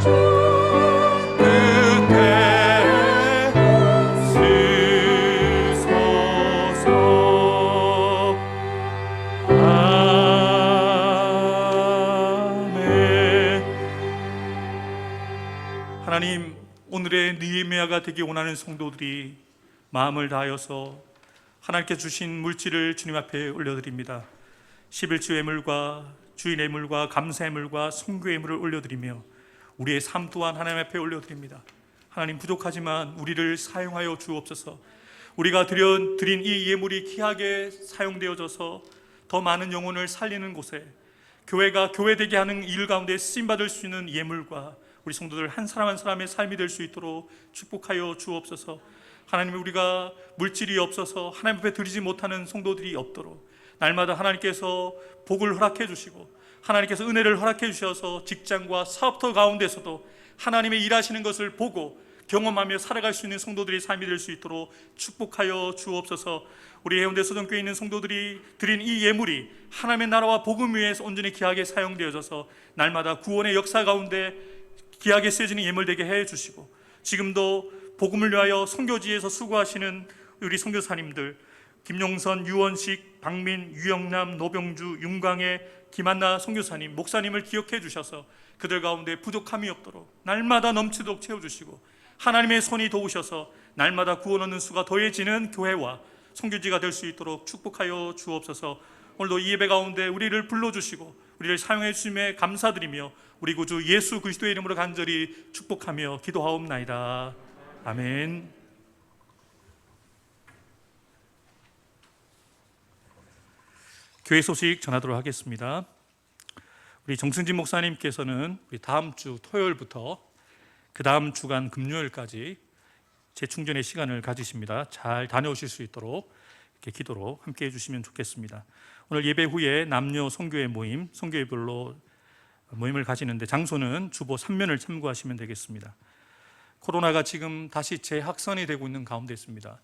주 끝에 하나님, 오늘의 느헤미야가 되기 원하는 성도들이 마음을 다하여서 하나님께 주신 물질을 주님 앞에 올려드립니다. 11주 예물과 주인 예물과 감사 예물과 선교 예물을 올려드리며 우리의 삶 또한 하나님 앞에 올려드립니다. 하나님, 부족하지만 우리를 사용하여 주옵소서. 우리가 드린 이 예물이 귀하게 사용되어져서 더 많은 영혼을 살리는 곳에 교회가 교회되게 하는 일 가운데 쓰임받을 수 있는 예물과 우리 성도들 한 사람 한 사람의 삶이 될 수 있도록 축복하여 주옵소서. 하나님, 우리가 물질이 없어서 하나님 앞에 드리지 못하는 성도들이 없도록 날마다 하나님께서 복을 허락해 주시고 하나님께서 은혜를 허락해 주셔서 직장과 사업터 가운데서도 하나님의 일하시는 것을 보고 경험하며 살아갈 수 있는 성도들의 삶이 될 수 있도록 축복하여 주옵소서. 우리 해운대 서정교회에 있는 성도들이 드린 이 예물이 하나님의 나라와 복음 위에서 온전히 귀하게 사용되어져서 날마다 구원의 역사 가운데 귀하게 쓰여지는 예물되게 해 주시고 지금도 복음을 위하여 선교지에서 수고하시는 우리 선교사님들 김용선, 유원식, 박민, 유영남, 노병주, 윤광애, 김한나 선교사님, 목사님을 기억해 주셔서 그들 가운데 부족함이 없도록 날마다 넘치도록 채워주시고 하나님의 손이 도우셔서 날마다 구원 얻는 수가 더해지는 교회와 선교지가 될 수 있도록 축복하여 주옵소서. 오늘도 이 예배 가운데 우리를 불러주시고 우리를 사용해 주심에 감사드리며 우리 구주 예수 그리스도의 이름으로 간절히 축복하며 기도하옵나이다. 아멘. 교회 소식 전하도록 하겠습니다. 우리 정승진 목사님께서는 우리 다음 주 토요일부터 그 다음 주간 금요일까지 재충전의 시간을 가지십니다. 잘 다녀오실 수 있도록 이렇게 기도로 함께 해주시면 좋겠습니다. 오늘 예배 후에 남녀 선교회 모임, 선교회별로 모임을 가지는데 장소는 주보 3면을 참고하시면 되겠습니다. 코로나가 지금 다시 재확산이 되고 있는 가운데 있습니다.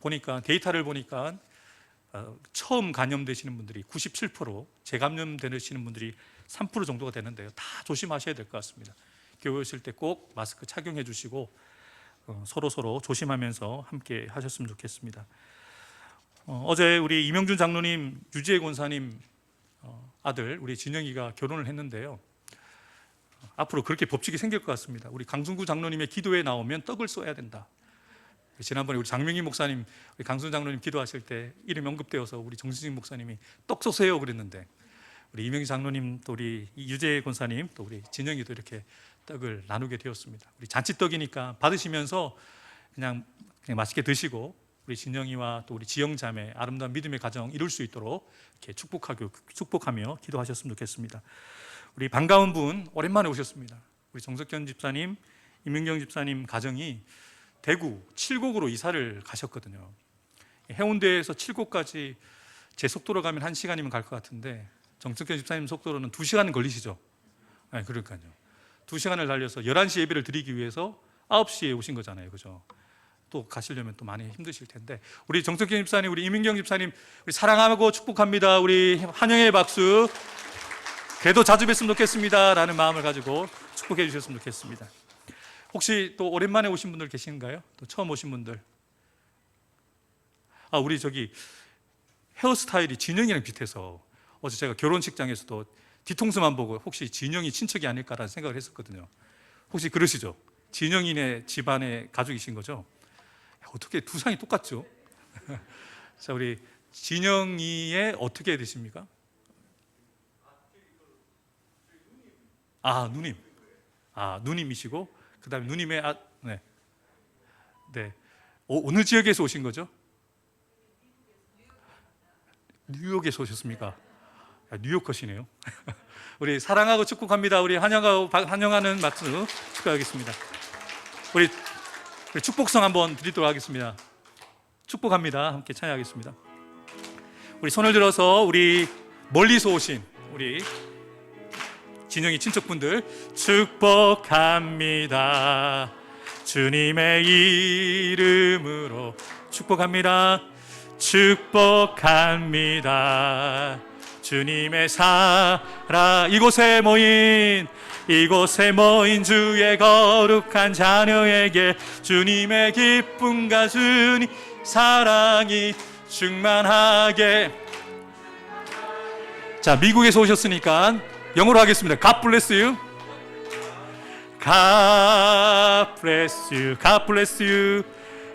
보니까 데이터를 보니까 처음 감염되시는 분들이 97%, 재감염되시는 분들이 3% 정도가 되는데요. 다 조심하셔야 될 것 같습니다. 교회 오실 때 꼭 마스크 착용해 주시고 서로 조심하면서 함께 하셨으면 좋겠습니다. 어제 우리 이명준 장로님, 유지혜 권사님 아들 우리 진영이가 결혼을 했는데요. 앞으로 그렇게 법칙이 생길 것 같습니다. 우리 강순구 장로님의 기도에 나오면 떡을 쏘야 된다. 지난번에 우리 장명희 목사님, 우리 강순 장로님 기도하실 때 이름이 언급되어서 우리 정신진 목사님이 떡 쏘세요 그랬는데 우리 이명희 장로님 또 우리 유재 권사님 또 우리 진영이도 이렇게 떡을 나누게 되었습니다. 우리 잔치떡이니까 받으시면서 그냥 맛있게 드시고 우리 진영이와 또 우리 지영 자매 아름다운 믿음의 가정 이룰 수 있도록 이렇게 축복하며 기도하셨으면 좋겠습니다. 우리 반가운 분 오랜만에 오셨습니다. 우리 정석현 집사님, 임윤경 집사님 가정이 대구 칠곡으로 이사를 가셨거든요. 해운대에서 칠곡까지 제 속도로 가면 1시간이면 갈 것 같은데 정석현 집사님 속도로는 2시간 걸리시죠? 네, 그러니까요. 2시간을 달려서 11시 예배를 드리기 위해서 9시에 오신 거잖아요. 그죠? 또 가시려면 또 많이 힘드실 텐데 우리 정석현 집사님, 우리 임윤경 집사님 우리 사랑하고 축복합니다. 우리 환영의 박수. 그래도 자주 뵀으면 좋겠습니다 라는 마음을 가지고 축복해 주셨으면 좋겠습니다. 혹시 또 오랜만에 오신 분들 계신가요? 또 처음 오신 분들. 우리 저기 헤어스타일이 진영이랑 비슷해서 어제 제가 결혼식장에서도 뒤통수만 보고 혹시 진영이 친척이 아닐까라는 생각을 했었거든요. 혹시 그러시죠? 진영이네 집안의 가족이신 거죠? 어떻게 두 상이 똑같죠? 자, 우리 진영이의 어떻게 되십니까? 누님. 누님이시고 그 다음에 누님의 네. 어느 지역에서 오신 거죠? 뉴욕에서 오셨습니까? 뉴요커시네요. 우리 사랑하고 축복합니다. 우리 환영하는 박수 축복하겠습니다. 우리 축복성 한번 드리도록 하겠습니다. 축복합니다. 함께 찬양하겠습니다. 우리 손을 들어서 우리 멀리서 오신 우리 진영이 친척분들 축복합니다. 주님의 이름으로 축복합니다. 축복합니다. 주님의 사랑 이곳에 모인 주의 거룩한 자녀에게 주님의 기쁨과 주님 사랑이 충만하게. 자, 미국에서 오셨으니까 영어로 하겠습니다. God bless you. God bless you. God bless you.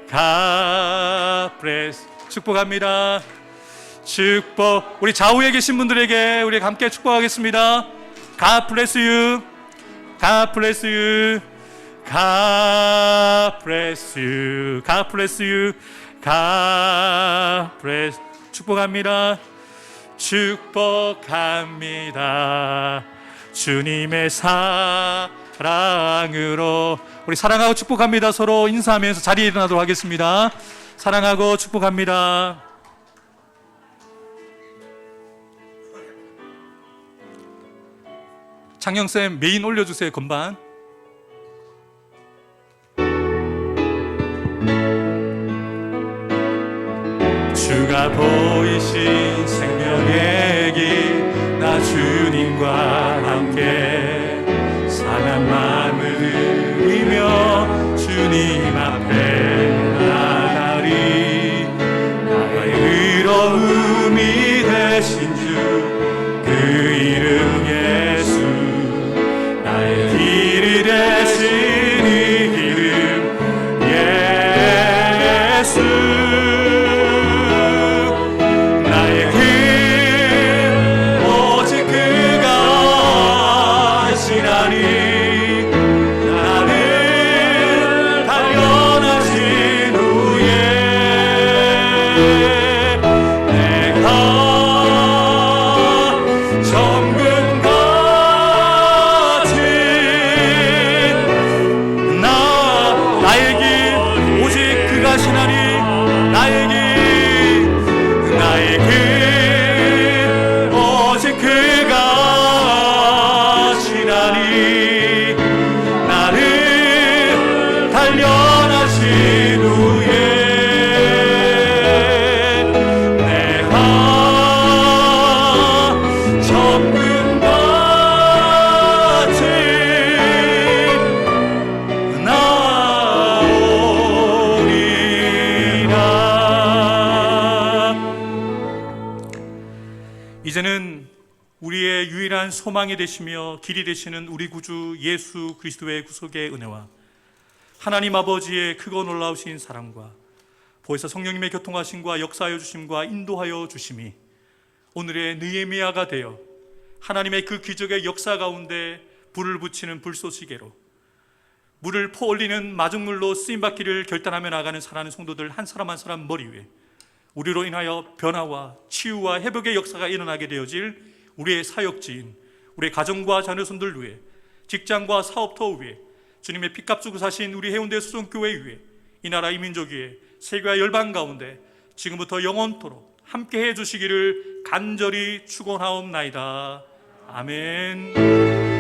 God bless. 축복합니다. 축복. 우리 좌우에 계신 분들에게 우리 함께 축복하겠습니다. God bless you. God bless you. God bless you. God bless you. God bless. 축복합니다. 축복합니다. 주님의 사랑으로. 우리 사랑하고 축복합니다. 서로 인사하면서 자리에 일어나도록 하겠습니다. 사랑하고 축복합니다. 창영쌤 메인 올려주세요. 건반. 주가 보이신 생명의 길 나 주님과 함께 상한 마음을 들이며 주님 앞에 나가리. 예수 나의 길 오직 그가 하시나니 나를 단련하신 후에 내가 정금같이 나의 길 오직 그가 하시나니 나의 길 오직 그가 하시나니 나를 단련하신 후에 내가 정금같이 나오리라. 이제는 우리의 유일한 소망이 되시며 길이 되시는 우리 구주 예수 그리스도의 구속의 은혜와 하나님 아버지의 크고 놀라우신 사랑과 보혜사 성령님의 교통하심과 역사하여 주심과 인도하여 주심이 오늘의 느헤미야가 되어 하나님의 그 기적의 역사 가운데 불을 붙이는 불쏘시개로 물을 퍼올리는 마중물로 쓰임받기를 결단하며 나가는 사랑하는 성도들 한 사람 한 사람 머리 위에 우리로 인하여 변화와 치유와 회복의 역사가 일어나게 되어질 우리의 사역지인, 우리의 가정과 자녀손들 위에, 직장과 사업터 위에, 주님의 피값 주고 사신 우리 해운대 수성교회 위에, 이 나라 이 민족 위에, 세계와 열방 가운데 지금부터 영원토록 함께해 주시기를 간절히 축원하옵나이다. 아멘.